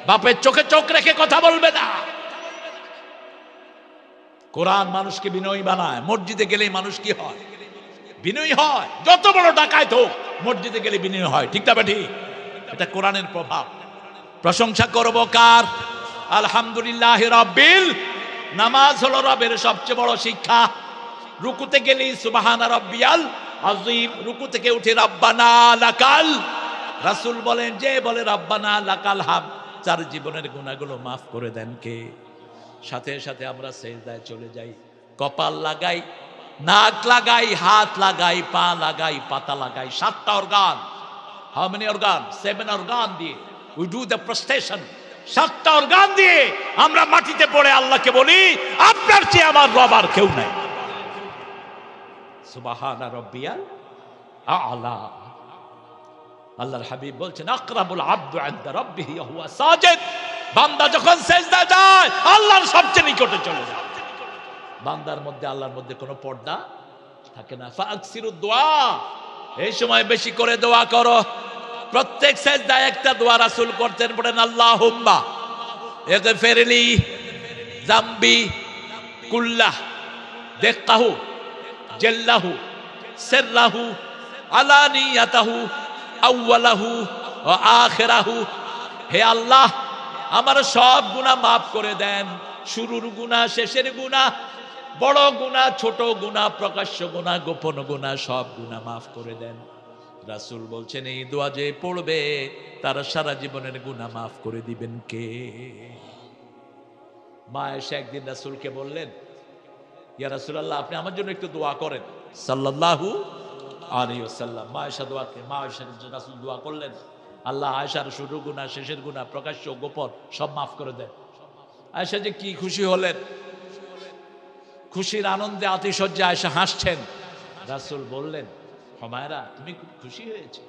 S1: বাপের চোখে চোখ রেখে কথা বলবে না। কোরআন মানুষকে বিনয়ী বানায়। মসজিদে গেলেই মানুষ কি হয়? বিনয়ী হয়। যত বড় ডাকাত হোক, মসজিদে গেলে বিনয়ী হয়। ঠিক না ঠিক? এটা কোরআনের প্রভাব। প্রশংসা করব কার? আলহামদুলিল্লাহ রাব্বিল। নামাজ হলো রবের সবচেয়ে বড় শিক্ষা। রুকুতে গেলি সুবহানা রাব্বিয়াল আযীম, রুকু থেকে উঠে রব্বানা লাকাল। রাসূল বলেন যে বলে রব্বানা লাকাল হাম, তার জীবনের গুনাহগুলো মাফ করে দেন কে? সাথে সাথে আমরা সেজদায় চলে যাই, কপাল লাগাই, নাক লাগাই, হাত লাগাই, পা লাগাই, পাতা লাগাই, 7টা organ. How many organ? 7 organ দিয়ে উই ডু দ্য প্রস্টেশন। 7টা অর্গান দিয়ে আমরা মাটিতে পড়ে আল্লাহকে বলি আপনার চেয়ে আমার রব আর কেউ নাই। সুবহানা রাব্বিয়াল আ'লা। আল্লাহর হাবিব বলছেন আকরাবুল আবদু ইনদা রাব্বিহি ওয়া হুয়া সাজিদ। বান্দা যখন সেজদা যায় আল্লাহর সবচেয়ে নিকটে চলে যায়। বান্দার মধ্যে আল্লাহর মধ্যে কোনো পর্দা থাকে না। ফাকসিরুদ দুআ, এই সময় বেশি করে দোয়া করো। প্রত্যেক সেজদায় একটা দোয়া রাসূল করতেন, পড়েন আল্লাহুম্মা ইগফিরলি যামবি কুল্লাহ দিক্কাহু জাল্লাহু সিররাহু আলানিয়াতাহু আউওয়ালাহু ওয়া আখিরাহু। হে আল্লাহ, আমার সব গুনাহ মাফ করে দেন, শুরুর গুনাহ, শেষের গুনাহ, বড় গুনাহ, ছোট গুনাহ, প্রকাশ্য গুনাহ, গোপন গুনাহ, সব গুনাহ মাফ করে দেন। রাসূল বলছেন এই দোয়া যে পড়বে তার সারা জীবনের গুনাহ মাফ করে দিবেন কে? মা এসে একদিন রাসূলকে বললেন, ইয়া রাসূলুল্লাহ, আপনি আমার জন্য একটু দোয়া করেন সাল্লাল্লাহু আলাইহি ওয়াসাল্লাম। মা এসে রাসূল দোয়া করলেন, আল্লাহ আয়েশার শুরু গুনাহ, শেষের গুনাহ, প্রকাশ্য গোপন সব মাফ করে দেন। আয়েশা যে কি খুশি হলেন, খুশির আনন্দে আতিশয্যে আয়েশা হাসছেন। রাসূল বললেন, হুমায়রা তুমি খুব খুশি হয়েছে?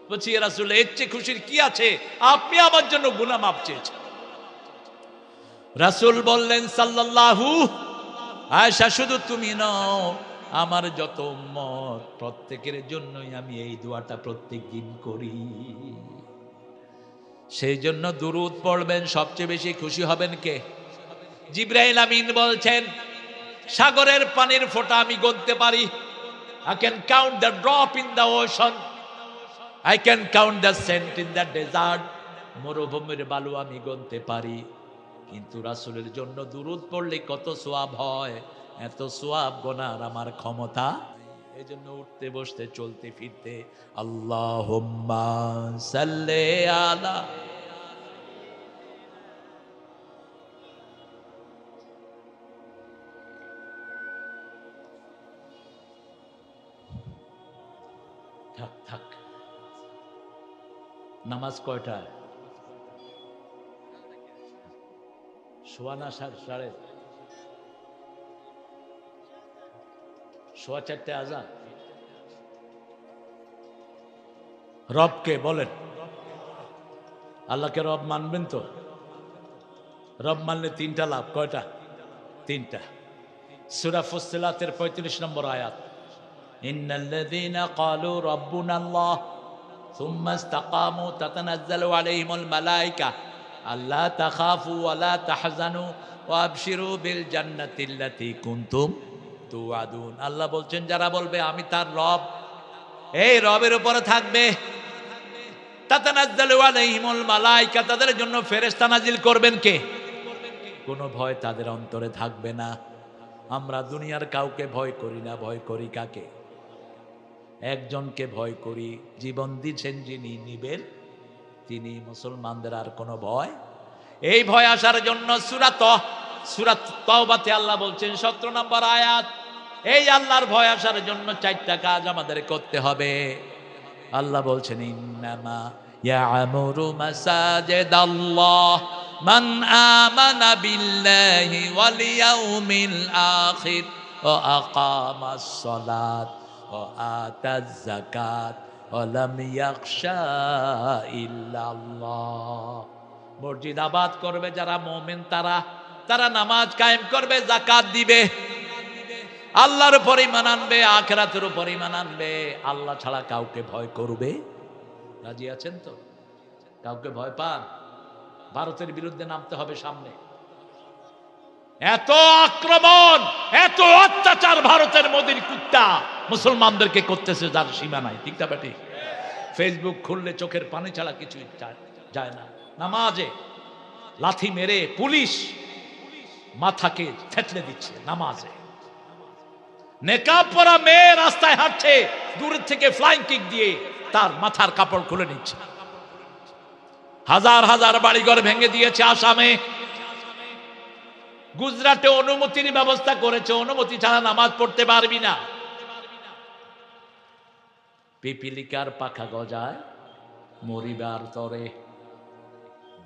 S1: বলছি ইয়া রাসূল, এর চেয়ে খুশির কি আছে? আপনি আমার জন্য গুনাহ মাফ চেয়েছেন। রাসূল বললেন সাল্লাল্লাহু, আয়েশা শুধু তুমি নও, আমার যত উম্মত প্রত্যেকের জন্যই আমি এই দোয়াটা প্রত্যেকদিন করি। সেই জন্য দুরূদ পড়বেন, সবচেয়ে বেশি খুশি হবেন কে? জিবরাইল আমিন বলছেন সাগরের পানির ফোঁটা আমি গুনতে পারি। I can count the drop in the ocean. I can count the sand in the desert. মরুভূমির বালু আমি গুনতে পারি, কিন্তু রাসূলের জন্য দুরূদ পড়লে কত সওয়াব হয়, এত সওয়াব গোনার আমার ক্ষমতা। এই জন্য উঠতে বসতে চলতে ফিরতে আল্লাহুম্মা সাল্লি আলা। থাক থাক, নামাজ কয়টায়? সোয়ানা সাড়ে 4:15 আজান। রবকে বলেন, আল্লাহকে রব মানবেন তো? রব মানলে 3টা লাভ। কয়টা? 3টা। সূরা ফুসসিলাতের 35 নম্বর আয়াত, ইন্নাল্লাযীনা ক্বালু রাব্বুনাল্লাহ সুম্মা ইসতাকামু তাতানাজ্জালু আলাইহিমুল মালায়েকা আল্লা তাখাফু ওয়া লা তাহজানু ওয়া আবশিরু বিল জান্নাতিল্লাতী কুনতুম তুআদুন। আল্লাহ বলছেন যারা বলবে আমি তার রব, এই রবের উপরে থাকবে, তাতানাজ্জালু আলাইহিমুল মালায়েকা, তাদের জন্য ফেরেশতা নাজিল করবেন কে? কোনো ভয় তাদের অন্তরে থাকবে না। আমরা দুনিয়ার কাউকে ভয় করি না, ভয় করি কাকে? একজনকে ভয় করি, জীবন দিচ্ছেন যিনি, নিবেন তিনি। মুসলমানদের আর কোনো ভয়, এই ভয় আসার জন্য সূরা তাওবাতে আল্লাহ বলছেন 17 নম্বর আয়াত, এই আল্লাহর ভয় আসার জন্য 4টা কাজ আমাদের করতে হবে। আল্লাহ বলছেন ইন্নামা ইয়ামুরু মাসাজিদাল্লাহ মান আমানা বিল্লাহি ওয়াল ইয়াউমিল আখির ওয়া আকামাস সালাত ওয়া আতাজ যাকাত ওয়া লাম ইয়াখশা ইল্লাল্লাহ। মসজিদ আবাদ করবে যারা মুমিন, তারা নামাজ কায়েম করবে, যাকাত দিবে, আল্লাহর উপর ঈমান আনবে, আখিরাতের উপর ঈমান আনবে, আল্লাহ ছাড়া কাউকে ভয় করবে। রাজি আছেন তো? কাউকে ভয় পান? ভারতের বিরুদ্ধে নামতে হবে সামনে। এত আক্রমণ, এত অত্যাচার ভারতের মোদির কুত্তা মুসলমানদেরকে করতেছে যার সীমা নাই। ঠিক না বেটি? ফেসবুক খুললে চোখের পানি ছাড়া কিছুই যায় না। নামাজে লাথি মেরে পুলিশ মাথাকে থেতলে দিচ্ছে নামাজে। নেকাব পরা মেয়ে রাস্তায় হাঁটছে, দূর থেকে ফ্লাইং কিক দিয়ে তার মাথার কাপড় খুলে নিচ্ছে। হাজার হাজার বাড়িঘর ভেঙে দিয়েছে আসামে। গুজরাটে অনুমতির ব্যবস্থা করেছে, অনুমতি ছাড়া নামাজ পড়তে পারবি না। পিপিলিকার পাখা গজায় মরিবার তরে।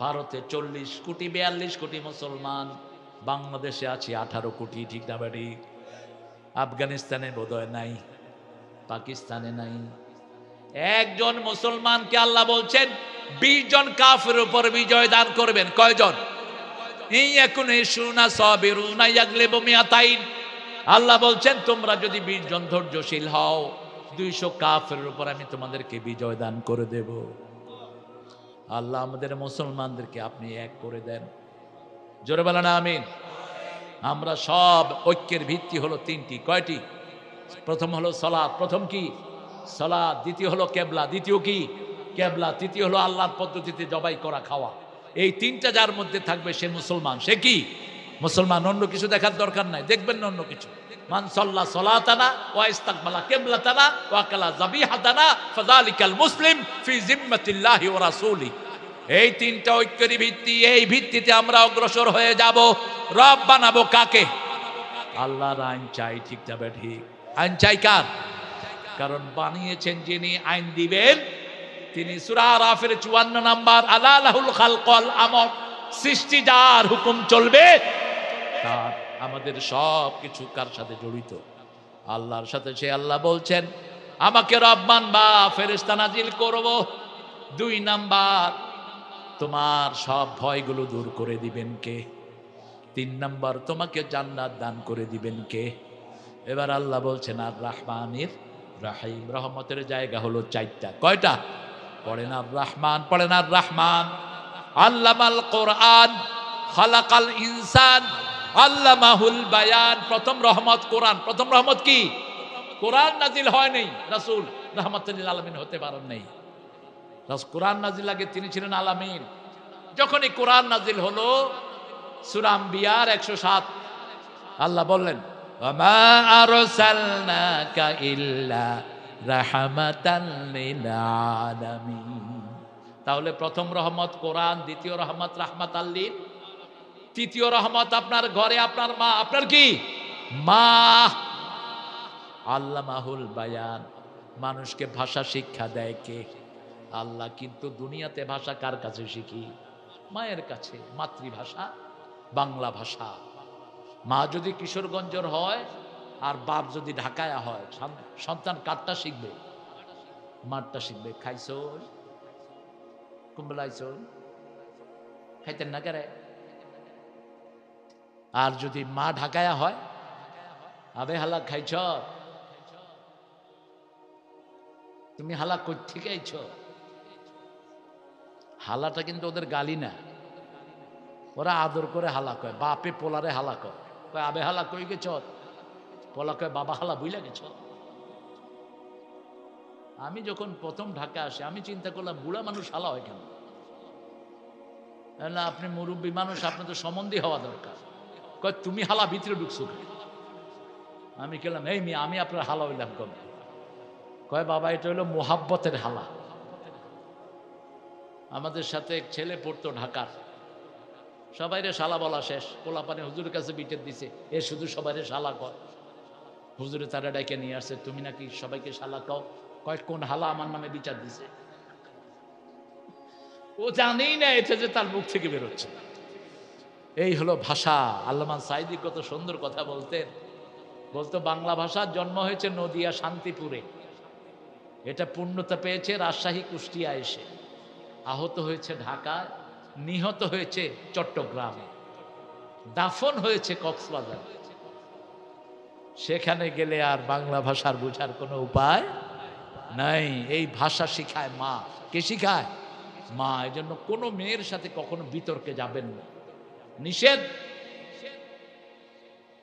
S1: ভারতে 40 কোটি 42 কোটি মুসলমান, বাংলাদেশে আছে 18 কোটি, ঠিক না বাড়ি? আফগানিস্তানে বোধহয় নাই, পাকিস্তানে নাই। একজন মুসলমানকে আল্লাহ বলছেন 20 জন কাফের উপর বিজয় দান করবেন। কয়জন? আল্লাহ বলছেন তোমরা যদি 20 জন ধৈর্যশীল হও, 200 কাফের উপর আমি তোমাদেরকে বিজয় দান করে দেব। আল্লাহ আমাদের মুসলমানদেরকে আপনি এক করে দেন। জোরে বলেন আমিন। আমরা সব ঐক্যের ভিত্তি হলো 3টি। কয়টি? প্রথম হলো সালাত। প্রথম কি? সালাত। দ্বিতীয় হলো কেবলা। দ্বিতীয় কি? কেবলা। তৃতীয় হলো আল্লাহর পদ্ধতিতে জবাই করা খাওয়া। এই 3টা যার মধ্যে থাকবে সে মুসলমান। সে কি? মুসলমান। অন্য কিছু দেখার দরকার নাই, দেখবেন না অন্য কিছু। মান সাল্লা সালাতানা ওয়া ইস্তাকবালা কিবলাতানা ওয়া কালা যাবিহাতানা ফাযালিকাল মুসলিম ফি জিম্মাতিল্লাহি ওয়া রাসূলি। এই 3টা ঐক্যের ভিত্তি। এই ভিত্তিতে আমরা অগ্রসর হয়ে যাব। রব বানাবো কাকে? আল্লাহর আইন চাই, ঠিক যাবে ঠিক? আইন চাই কার? কারণ বানিয়েছেন যিনি, আইন দিবেন তিনি। সূরা আরাফের 54 নাম্বার, আলা লাহুল খালকাল আমর। সৃষ্টি যার, হুকুম চলবে তার। আমাদের সব কিছু কার সাথে জড়িত? আল্লাহর সাথে। সে আল্লাহ বলছেন আমাকে রব মানবা, ফেরেশতা নাজিল করব। 2 নাম্বার, তোমার সব ভয়গুলো দূর করে দিবেন কে? 3 নাম্বার, তোমাকে জান্নাত দান করে দিবেন কে? এবার আল্লাহ বলছেন আর রহমানির রহিম। রহমতের জায়গা হলো 4টা। কয়টা? পড়েন আর রহমান, পড়েন আর রহমান। আল্লামাল কোরআন, খালাকাল ইনসান, আল্লামাহুল বায়ান। প্রথম রহমত কোরআন। প্রথম রহমত কি? কোরআন নাজিল হয় নাই, রাসূল রাহমাতুল লিল আলামিন হতে পারেন নাই। কোরআন নাজিল আগে তিনি ছিলেন আলামিন। যখনই কোরআন নাজিল হলো, সূরা আম্বিয়ার 107 আল্লাহ বললেন ওয়ামা আরসালনাকা ইল্লা রাহমাতাল লিল আলামিন। তাহলে প্রথম রহমত কোরআন, দ্বিতীয় রহমত রাহমাতাল লিল, তৃতীয় রহমত আপনার ঘরে আপনার মা। আপনার কি? মা। আল্লামাহুল বায়ান, মানুষকে ভাষা শিক্ষা দেয় কে? আল্লাহ। কিন্তু দুনিয়াতে ভাষা কার কাছে শিখি? মায়ের কাছে। মাতৃভাষা বাংলা ভাষা। মা যদি কিশোরগঞ্জের হয় আর বাপ যদি ঢাকায় হয়, সন্তান কারটা শিখবে? মারটা শিখবে। খাইছো কুম্বলাইছো, খাইতেন না কেরে? আর যদি মা ঢাকায় হয়, আবে হালা খাইছ, তুমি হালা কই থেকে আইছ? হালাটা কিন্তু ওদের গালি না, ওরা আদর করে হালা কয়। বাপে পোলারে হালা কয়, কয় আবে হালা কই গেছ? পোলা কয় বাবা হালা বুইলা গেছ। আমি যখন প্রথম ঢাকা আসি, আমি চিন্তা করলাম বুড়া মানুষ হালা হয় কেন? না, আপনি মুরব্বী মানুষ, আপনার তো সম্বন্ধী হওয়া দরকার। কয় তুমি হালা ভিতরে ঢুকছো কেন? আমি বললাম এই মেয়ে, আমি আপনার হালা হইলাম কবে? কয় বাবা এটা হইলো মোহাব্বতের হালা। আমাদের সাথে এক ছেলে পড়তো ঢাকার, সবাইরে শালা বলা শেষ। পোলাপানে হুজুরের কাছে বিটের দিছে, এ শুধু সবাইরে শালা কয়। হুজুরে তারা ডাইকে নিয়ে আসছে, তুমি নাকি সবাইকে শালা কও? কয় কোন হালা আমার নামে বিচার দিছে? ও জানেই না এটা যে তার মুখ থেকে বেরোচ্ছে। এই হলো ভাষা। আল্লামা সাইদি কত সুন্দর কথা বলতেন। বলতো বাংলা ভাষার জন্ম হয়েছে নদিয়া শান্তিপুরে, এটা পূর্ণতা পেয়েছে রাজশাহী কুষ্টিয়া এসে, আহত হয়েছে ঢাকায়, নিহত হয়েছে চট্টগ্রামে, দাফন হয়েছে কক্সবাজার। সেখানে গেলে আর বাংলা ভাষার বোঝার কোনো উপায় নাই। এই ভাষা শিখায় মা। কে শিখায়? মা। এই জন্য কোনো মেয়ের সাথে কখনো বিতর্কে যাবেন না, নিষেধ।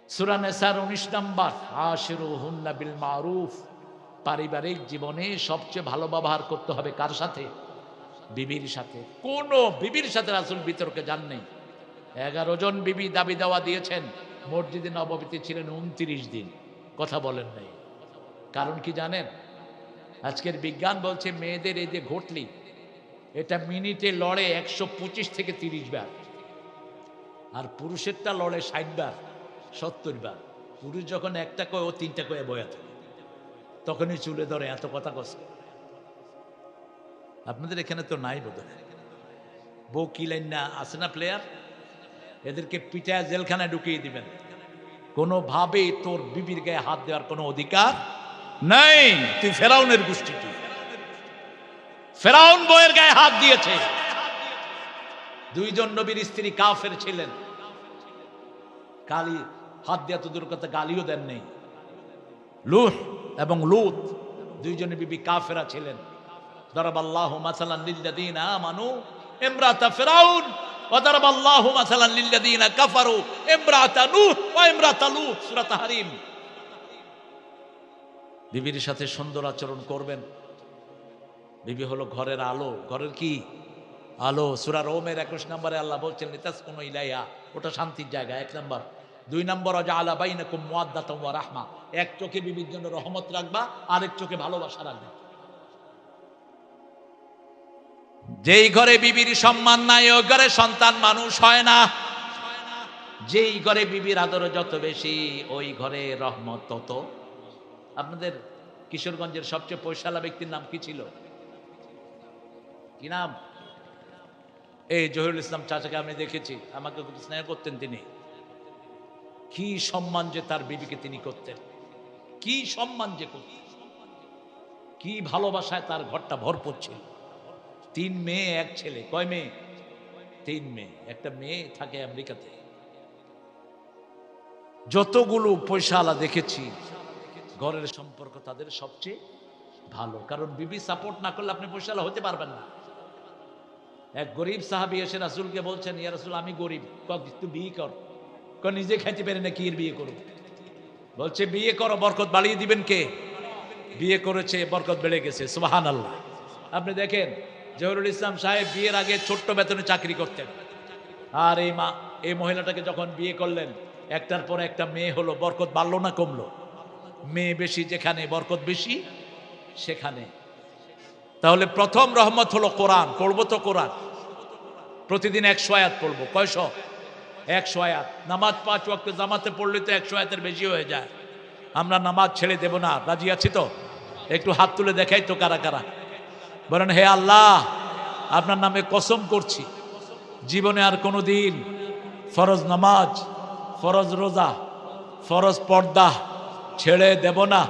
S1: সূরা নিসার 19 নম্বর, আশিরুহুন্না বিল মারুফ। পারিবারিক জীবনে সবচেয়ে ভালো ব্যবহার করতে হবে কার সাথে? বিবির সাথে, কোন বিবির সাথে রাসূল বিতর্কে যান নেই। 11 জন বিবি দাবি দাওয়া দিয়েছেন, মসজিদে নববীতে ছিলেন 29 দিন, কথা বলেন নাই। কারণ কি জানেন? আজকের বিজ্ঞান বলছে মেয়েদের এই যে ঘটলি, এটা মিনিটে লড়ে 125 থেকে 30 বার, আর পুরুষেরটা লড়ে 60 বার 70 বার। পুরুষ যখন একটা কয়, ও 3টা কয়ে বয়া থাকে, তখনই চুলে ধরে এত কথা কষ্ট। আপনাদের এখানে তো নাই বোধহয়। বউ কি লাইন না আছে না প্লেয়ার, এদেরকে পিটায় জেলখানায় ঢুকিয়ে দিবেন। কোনোভাবে তোর বিবির গায়ে হাত দেওয়ার কোনো অধিকার নাই। তুই ফেরাউনের গোষ্ঠী, তুই ফেরাউন বউয়ের গায়ে হাত দিয়েছে। 2 জন নবীর স্ত্রী কাফের ছিলেন, গালি হাত দেওয়া তো দূর কথা, গালিও দেন নেই। লূত এবং লূত 2 জনের বিবি কাফেরা ছিলেন। দারাবাল্লাহু মাসালান লিল্লাযীনা আমানু ইমরাতা ফিরাউন ওয়া দারাবাল্লাহু মাসালান লিল্লাযীনা কাফারু ইমরাতা নূহ ওয়া ইমরাতা লূত, সূরা তাহরিম। বিবির সাথে সুন্দর আচরণ করবেন। বিবি হলো ঘরের আলো, ঘরের কি আলো। সূরা রোমের 21 নম্বরে আল্লাহ বলছেন লিতাসকুনু ইলাইহা, ওটা শান্তির জায়গা, 1 নম্বর। 2 নম্বর ওয়াজআলা বাইনাকুম মুওয়াদ্দাতান ওয়া রাহমা, এক চোখে বিবির জন্য রহমত রাখবা, আরেক চোখে ভালোবাসা রাখবা। যেই ঘরে বিবির সম্মান নাই, ওই ঘরে সন্তান মানুষ হয় না। যেই ঘরে বিবির আদর যত বেশি, ওই ঘরে রহমত তত। আপনাদের কিশোরগঞ্জের সবচেয়ে পয়সালা ব্যক্তির নাম কি ছিল? কি নাম? এই জহিরুল ইসলাম চাচাকে আমি দেখেছি, আমাকে খুব স্নেহ করতেন তিনি। কি সম্মান যে তার বিবিকে তিনি করতেন, কি সম্মান যে করতেন, কি ভালোবাসায় তার ঘরটা ভরপুর ছিল। 3 মেয়ে 1 ছেলে। কয় মেয়ে? 3 মেয়ে। একটা মেয়ে থাকে আমেরিকাতে। যতগুলো পয়সাওয়ালা দেখেছি, ঘরের সম্পর্ক তাদের সবচেয়ে ভালো, কারণ বিবি সাপোর্ট না করলে আপনি পয়সাওয়ালা হতে পারবেন না। এক গরিব সাহাবী এসে রাসূলকে বলছেন, ইয়া রাসূল আমি গরিব, তুই বিয়ে কর। নিজে খাইতে পারে না, কি এর বিয়ে করব? বলছে বিয়ে করো, বরকত বাড়িয়ে দিবেন কে? বিয়ে করেছে, বরকত বেড়ে গেছে, সুবহানাল্লাহ। আপনি দেখেন জহিরুল ইসলাম সাহেব বিয়ের আগে ছোট্ট বেতনে চাকরি করতেন, আর এই মহিলাটাকে যখন বিয়ে করলেন, একটার পর একটা মেয়ে হলো, বরকত বাড়লো না কমলো? মেয়ে বেশি যেখানে, বরকত বেশি সেখানে। তাহলে প্রথম রহমত হলো কোরআন। পড়বো তো কোরআন, প্রতিদিন 100 আয়াত পড়বো। কয়শ? 100 আয়াত। নামাজ 5 ওয়াক্ত জামাতে পড়লে তো 100 আয়াতের বেশি হয়ে যায়। আমরা নামাজ ছেড়ে দেব না, রাজি আছি তো? একটু হাত তুলে দেখাই তো কারা কারা। বলেন হে আল্লাহ, আপনার নামে কসম করছি, জীবনে আর কোনো দিন ফরজ নামাজ, ফরজ রোজা, ফরজ পর্দা ছেড়ে দেব না।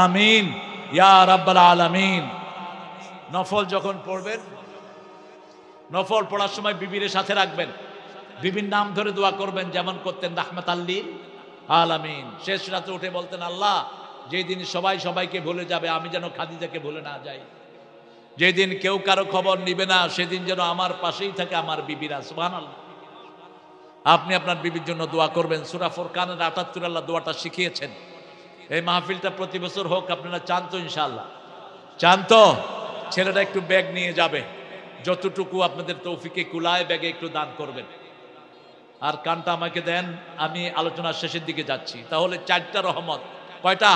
S1: আমিন ইয়া রাব্বাল আলামিন। নফল যখন পড়বেন, নফল পড়ার সময় বিবির সাথে রাখবেন, বিবির নাম ধরে দোয়া করবেন, যেমন করতেন রাহমাতাল লিল আলামিন। শেষ রাতে উঠে বলতেন, আল্লাহ যেই দিন সবাই সবাইকে ভুলে যাবে, আমি যেন খাদিজাকে ভুলে না যাই। যেদিন কেউ কারো খবর নিবে না, সেদিন যেন আমার পাশেই থাকে আমার বিবিরা। সুবহানাল্লাহ। আপনি আপনার বিবির জন্য দোয়া করবেন। সূরা ফুরকানের ৭৮ আল্লাহ দোয়াটা শিখিয়েছেন। এই মাহফিলটা প্রতি বছর হোক, আপনারা চান তো? ইনশাআল্লাহ চান তো? ছেলেটা একটু ব্যাগ নিয়ে যাবে, যতটুকু আপনাদের তৌফিকে কুলায় ব্যাগে একটু দান করবেন। আর কানটা আমাকে দেন, আমি আলোচনার শেষের দিকে যাচ্ছি। তাহলে 4টা রহমত। কয়টা?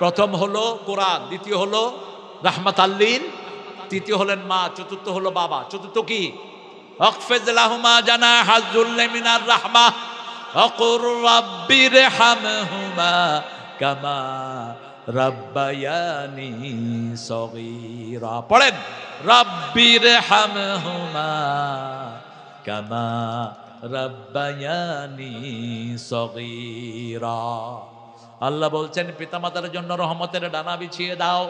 S1: প্রথম হলো কোরআন, দ্বিতীয় হলো রাহমাতাল লিল, তৃতীয় হলেন মা, চতুর্থ হলো বাবা। চতুর্থ কি? আখফিজ লাহুমা জানাহাজ যুল্লি মিনার রাহমাহ ওয়াকুর রাব্বিরহামহুমা কামা রাব্বায়ানি সগীরা। পড়েন রাব্বিরহামহুমা কামা রাব্বায়ানি সগীরা। আল্লাহ বলছেন পিতামাতার জন্য রহমতের ডানা বিছিয়ে দাও।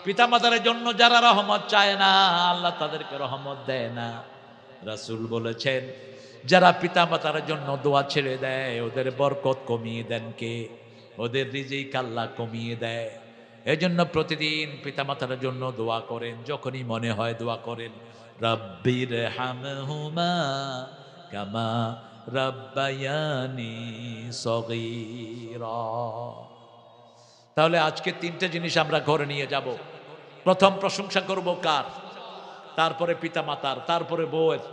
S1: পিতামাতার জন্য যারা রহমত চায় না, আল্লাহ তাদেরকে রহমত দেয় না। রাসূল বলেছেন যারা পিতামাতার জন্য দোয়া ছেড়ে দেয়, ওদের বরকত কমিয়ে দেন কে? ওদের রিজিক আল্লাহ কমিয়ে দেয়। এজন্য প্রতিদিন পিতামাতার জন্য দোয়া করেন, যখনই মনে হয় দোয়া করেন রাব্বিরহামহুমা কামা রাব্বায়ানি সগীরা। তাহলে আজকে 3টে জিনিস আমরা ঘরে নিয়ে যাব। প্রথম প্রশংসা করব কার? তারপরে পিতা মাতার, তারপরে বউয়ের।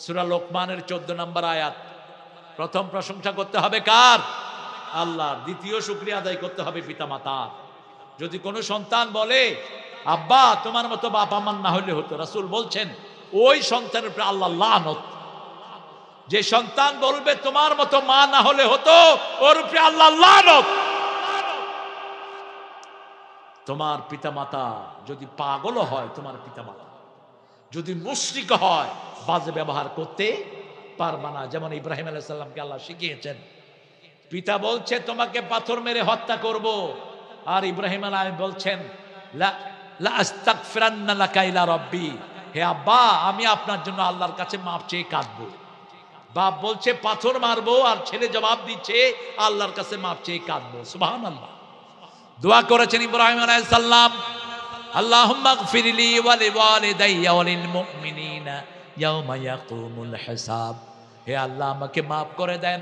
S1: সূরা লোকমানের 14 নম্বর আয়াত। প্রথম প্রশংসা করতে হবে কার? আল্লাহ। দ্বিতীয় শুকরিয়া আদায় করতে হবে পিতা মাতার। যদি কোনো সন্তান বলে আব্বা তোমার মতো বাপ আমার না হলে হতো, রাসূল বলছেন ওই সন্তানের উপরে আল্লাহ লানত। যে সন্তান বলবে তোমার মতো মা না হলে হতো, ওর উপরে আল্লাহ লানত। তোমার পিতামাতা যদি পাগল হয়, তোমার পিতামাতা যদি মুশরিক হয়, বাজে ব্যবহার করতে পারবা না। যেমন ইব্রাহিম আলাইহিস সালামকে আল্লাহ শিখিয়েছেন, পিতা বলছে তোমাকে পাথর মেরে হত্যা করব, আর ইব্রাহিম আলাইহিস বলছেন লা লা আস্তাগফিরান্না লাকা ইলা রাব্বি, হে আব্বা আমি আপনার জন্য আল্লাহর কাছে মাপ চেয়ে কাঁদবো। বাপ বলছে পাথর মারবো, আর ছেলে জবাব দিচ্ছে আল্লাহর কাছে মাপ চেয়ে কাঁদবো। সুবহানাল্লাহ। দোয়া করেছেন ইব্রাহিম আলাইহিস সালাম, আল্লাহুম্মা গফিরলি ওয়া লিওয়ালিদাইয়া ওয়া লিল মুমিনিনা ইয়াওমা ইয়াকুমুল হিসাব। হে আল্লাহ আমাকে মাফ করে দেন,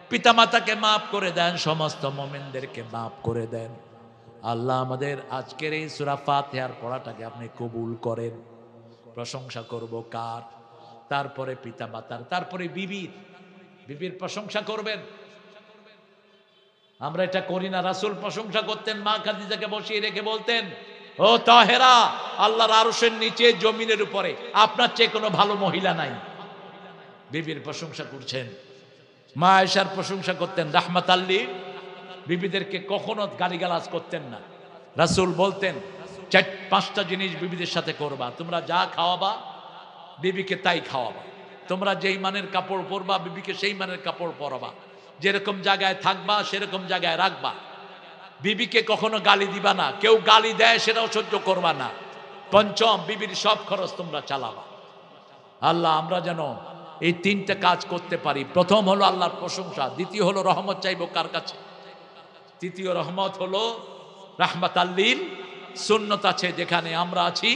S1: পিতামাতাকে মাফ করে দেন, সমস্ত মুমিনদেরকে মাফ করে দেন। আল্লাহ আমাদের আজকের এই সূরা ফাতিহার পড়াটাকে আপনি কবুল করেন। প্রশংসা করব কার? তারপরে পিতামাতার, তারপরে বিবির প্রশংসা করবেন। আমরা এটা করি না। রাসূল প্রশংসা করতেন, মা খাদিজাকে বসিয়ে রেখে বলতেন, ও তাহেরা, আল্লাহর আরশের নিচে জমিনের উপরে আপনার চেয়ে কোনো ভালো মহিলা নাই। বিবির প্রশংসা করছেন। মা আয়েশার প্রশংসা করতেন, রাহমাতাল লিল। বিবিদেরকে কখনো গালিগালাজ করতেন না। রাসূল বলতেন 4-5টা জিনিস বিবিদের সাথে করবা। তোমরা যা খাওয়াবা বিবিকে তাই খাওয়াবা। তোমরা যেই মানের কাপড় পরবা বিবিকে সেই মানের কাপড় পরাবা। যেরকম জায়গায় থাকবা সেরকম জায়গায় রাখবা। বিবিকে কখনো গালি দিবা না। কেউ গালি দেয় সেটাও সহ্য করবা না। পঞ্চম, বিবির সব খরচ তোমরা চালাবা। আল্লাহ আমরা যেন এই 3টা কাজ করতে পারি। প্রথম হলো আল্লাহর প্রশংসা, দ্বিতীয় হলো রহমত চাইবো কার কাছে, তৃতীয় রহমত হলো রাহমাতাল লিল। সুন্নত আছে যেখানে আমরা আছি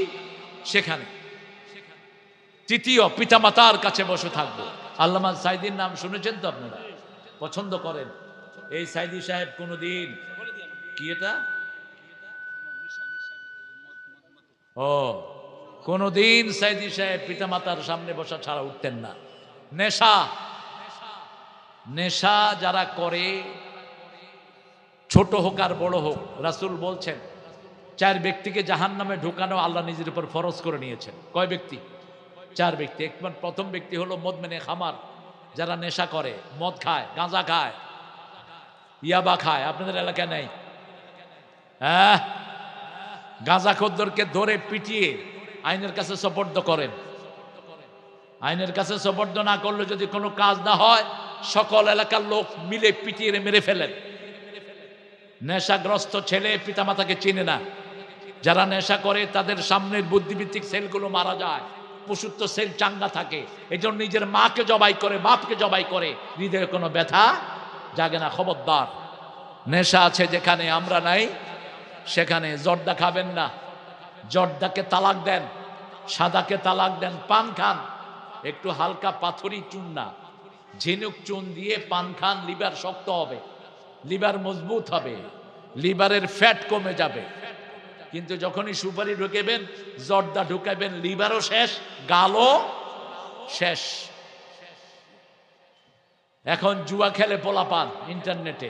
S1: সেখানে। তৃতীয়, পিতামাতার কাছে বসে থাকবো। আল্লামা সাইদির নাম শুনেছেন তো আপনারা? পছন্দ করেন এই সাইদি সাহেব? কোনদিন কি এটা কোনদিন সাইদি সাহেব পিতামাতার সামনে বসা ছাড়া উঠতেন না। নেশা যারা করে, ছোট হোক আর বড় হোক, রাসূল বলছেন 4 ব্যক্তিকে জাহান্নামে ঢুকানো আল্লাহ নিজের উপর ফরজ করে নিয়েছেন। কয় ব্যক্তি? 4 ব্যক্তি। প্রথম ব্যক্তি হলো মদমেনে খামার, যারা নেশা করে, মদ খায়, গাঁজা খায়, ইয়াবা খায়। আপনাদের এলাকায় নেই? হ্যাঁ, গাঁজাখোরদেরকে ধরে পিটিয়ে আইনের কাছে সোপর্দ করেন। আইনের কাছে সোপর্দ না করলে যদি কোনো কাজ না হয়, সকল এলাকার লোক মিলে পিটিয়ে মেরে ফেলেন। নেশাগ্রস্ত ছেলে পিতামাতাকে চিনে না। যারা নেশা করে তাদের সামনের বুদ্ধিভিত্তিক সেলগুলো মারা যায়, পশুত্ব সেল চাঙ্গা থাকে। এই জন্য নিজের মাকে জবাই করে, বাপকে জবাই করে, হৃদয়ে কোনো ব্যথা জাগে না। খবরদার, নেশা আছে যেখানে, আমরা নাই সেখানে। জর্দা খাবেন না। জর্দাকে তালাক দেন, সাদাকে তালাক দেন। পান খান, একটু হালকা পাথরি চুন না, ঝিনুক চুন দিয়ে পান খান। লিভার শক্ত হবে, লিভার মজবুত হবে, লিভারের ফ্যাট কমে যাবে। কিন্তু যখনই সুপারি ঢুকাবেন, জর্দা ঢুকাবেন, লিভারও শেষ, গালও শেষ। এখন জুয়া খেলে পোলাপান, ইন্টারনেটে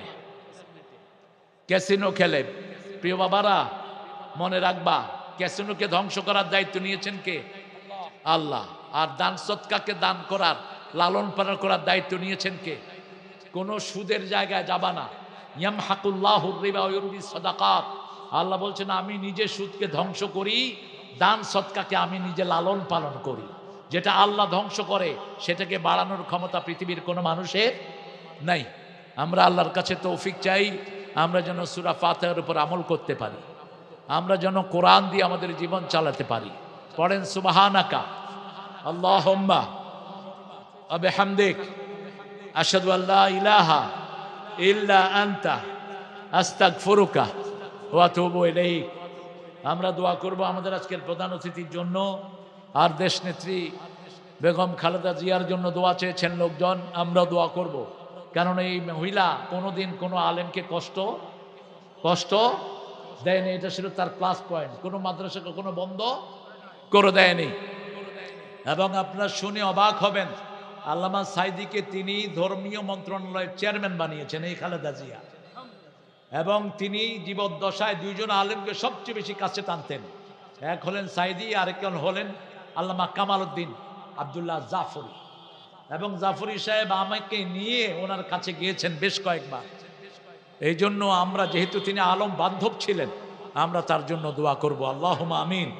S1: ক্যাসিনো খেলে। প্রিয় বাবারা মনে রাখবা, ক্যাসিনোকে ধ্বংস করার দায়িত্ব নিয়েছেন কে? আল্লাহ। আর দান সদকাকে দান করার, লালন পালন করার দায়িত্ব নিয়েছেন কে? কোন সুদের জায়গায় যাবা না। ইয়ামহাকুল্লাহুর রিবা ওয়া ইউরবিস সাদাকাত। আল্লাহ বলছেন আমি নিজে সুদকে ধ্বংস করি, দান সদকাকে আমি নিজে লালন পালন করি। যেটা আল্লাহ ধ্বংস করে সেটাকে বাড়ানোর ক্ষমতা পৃথিবীর কোনো মানুষের নাই। আমরা আল্লাহর কাছে তৌফিক চাই, আমরা যেন সূরা ফাতিহার উপর আমল করতে পারি, আমরা যেন কোরআন দিয়ে আমাদের জীবন চালাতে পারি। পড়েন সুবহানাকা আল্লাহুম্মা ওয়া বিহামদিক আশহাদু আল্লা ইলাহা ইল্লা আনতা আস্তাগফিরুকা ওয়া আতুবু ইলাইক। আমরা দোয়া করব আমাদের আজকের প্রধান অতিথির জন্য, আর দেশনেত্রী বেগম খালেদা জিয়ার জন্য দোয়া চেয়েছেন লোকজন। আমরা দোয়া করব, কারণ এই মহিলা কোনোদিন কোনো আলেমকে কষ্ট দেয়নি। এটা ছিল তার প্লাস পয়েন্ট। কোনো মাদ্রাসা কখনো বন্ধ করে দেয়নি। এবং আপনারা শুনে অবাক হবেন, আল্লামা সাইদিকে তিনি ধর্মীয় মন্ত্রণালয়ের চেয়ারম্যান বানিয়েছেন, এই খালেদা জিয়া। এবং তিনি জীবদ্দশায় দুইজন আলেমকে সবচেয়ে বেশি কাছে টানতেন। এক হলেন সাইদি, আরেকজন হলেন আল্লামা কামাল উদ্দিন আবদুল্লাহ জাফরি। এবং জাফরি সাহেব আমাকে নিয়ে ওনার কাছে গিয়েছেন বেশ কয়েকবার। এই জন্য আমরা, যেহেতু তিনি আলম বান্ধব ছিলেন, আমরা তার জন্য দোয়া করব, আল্লাহুম্মা আমিন।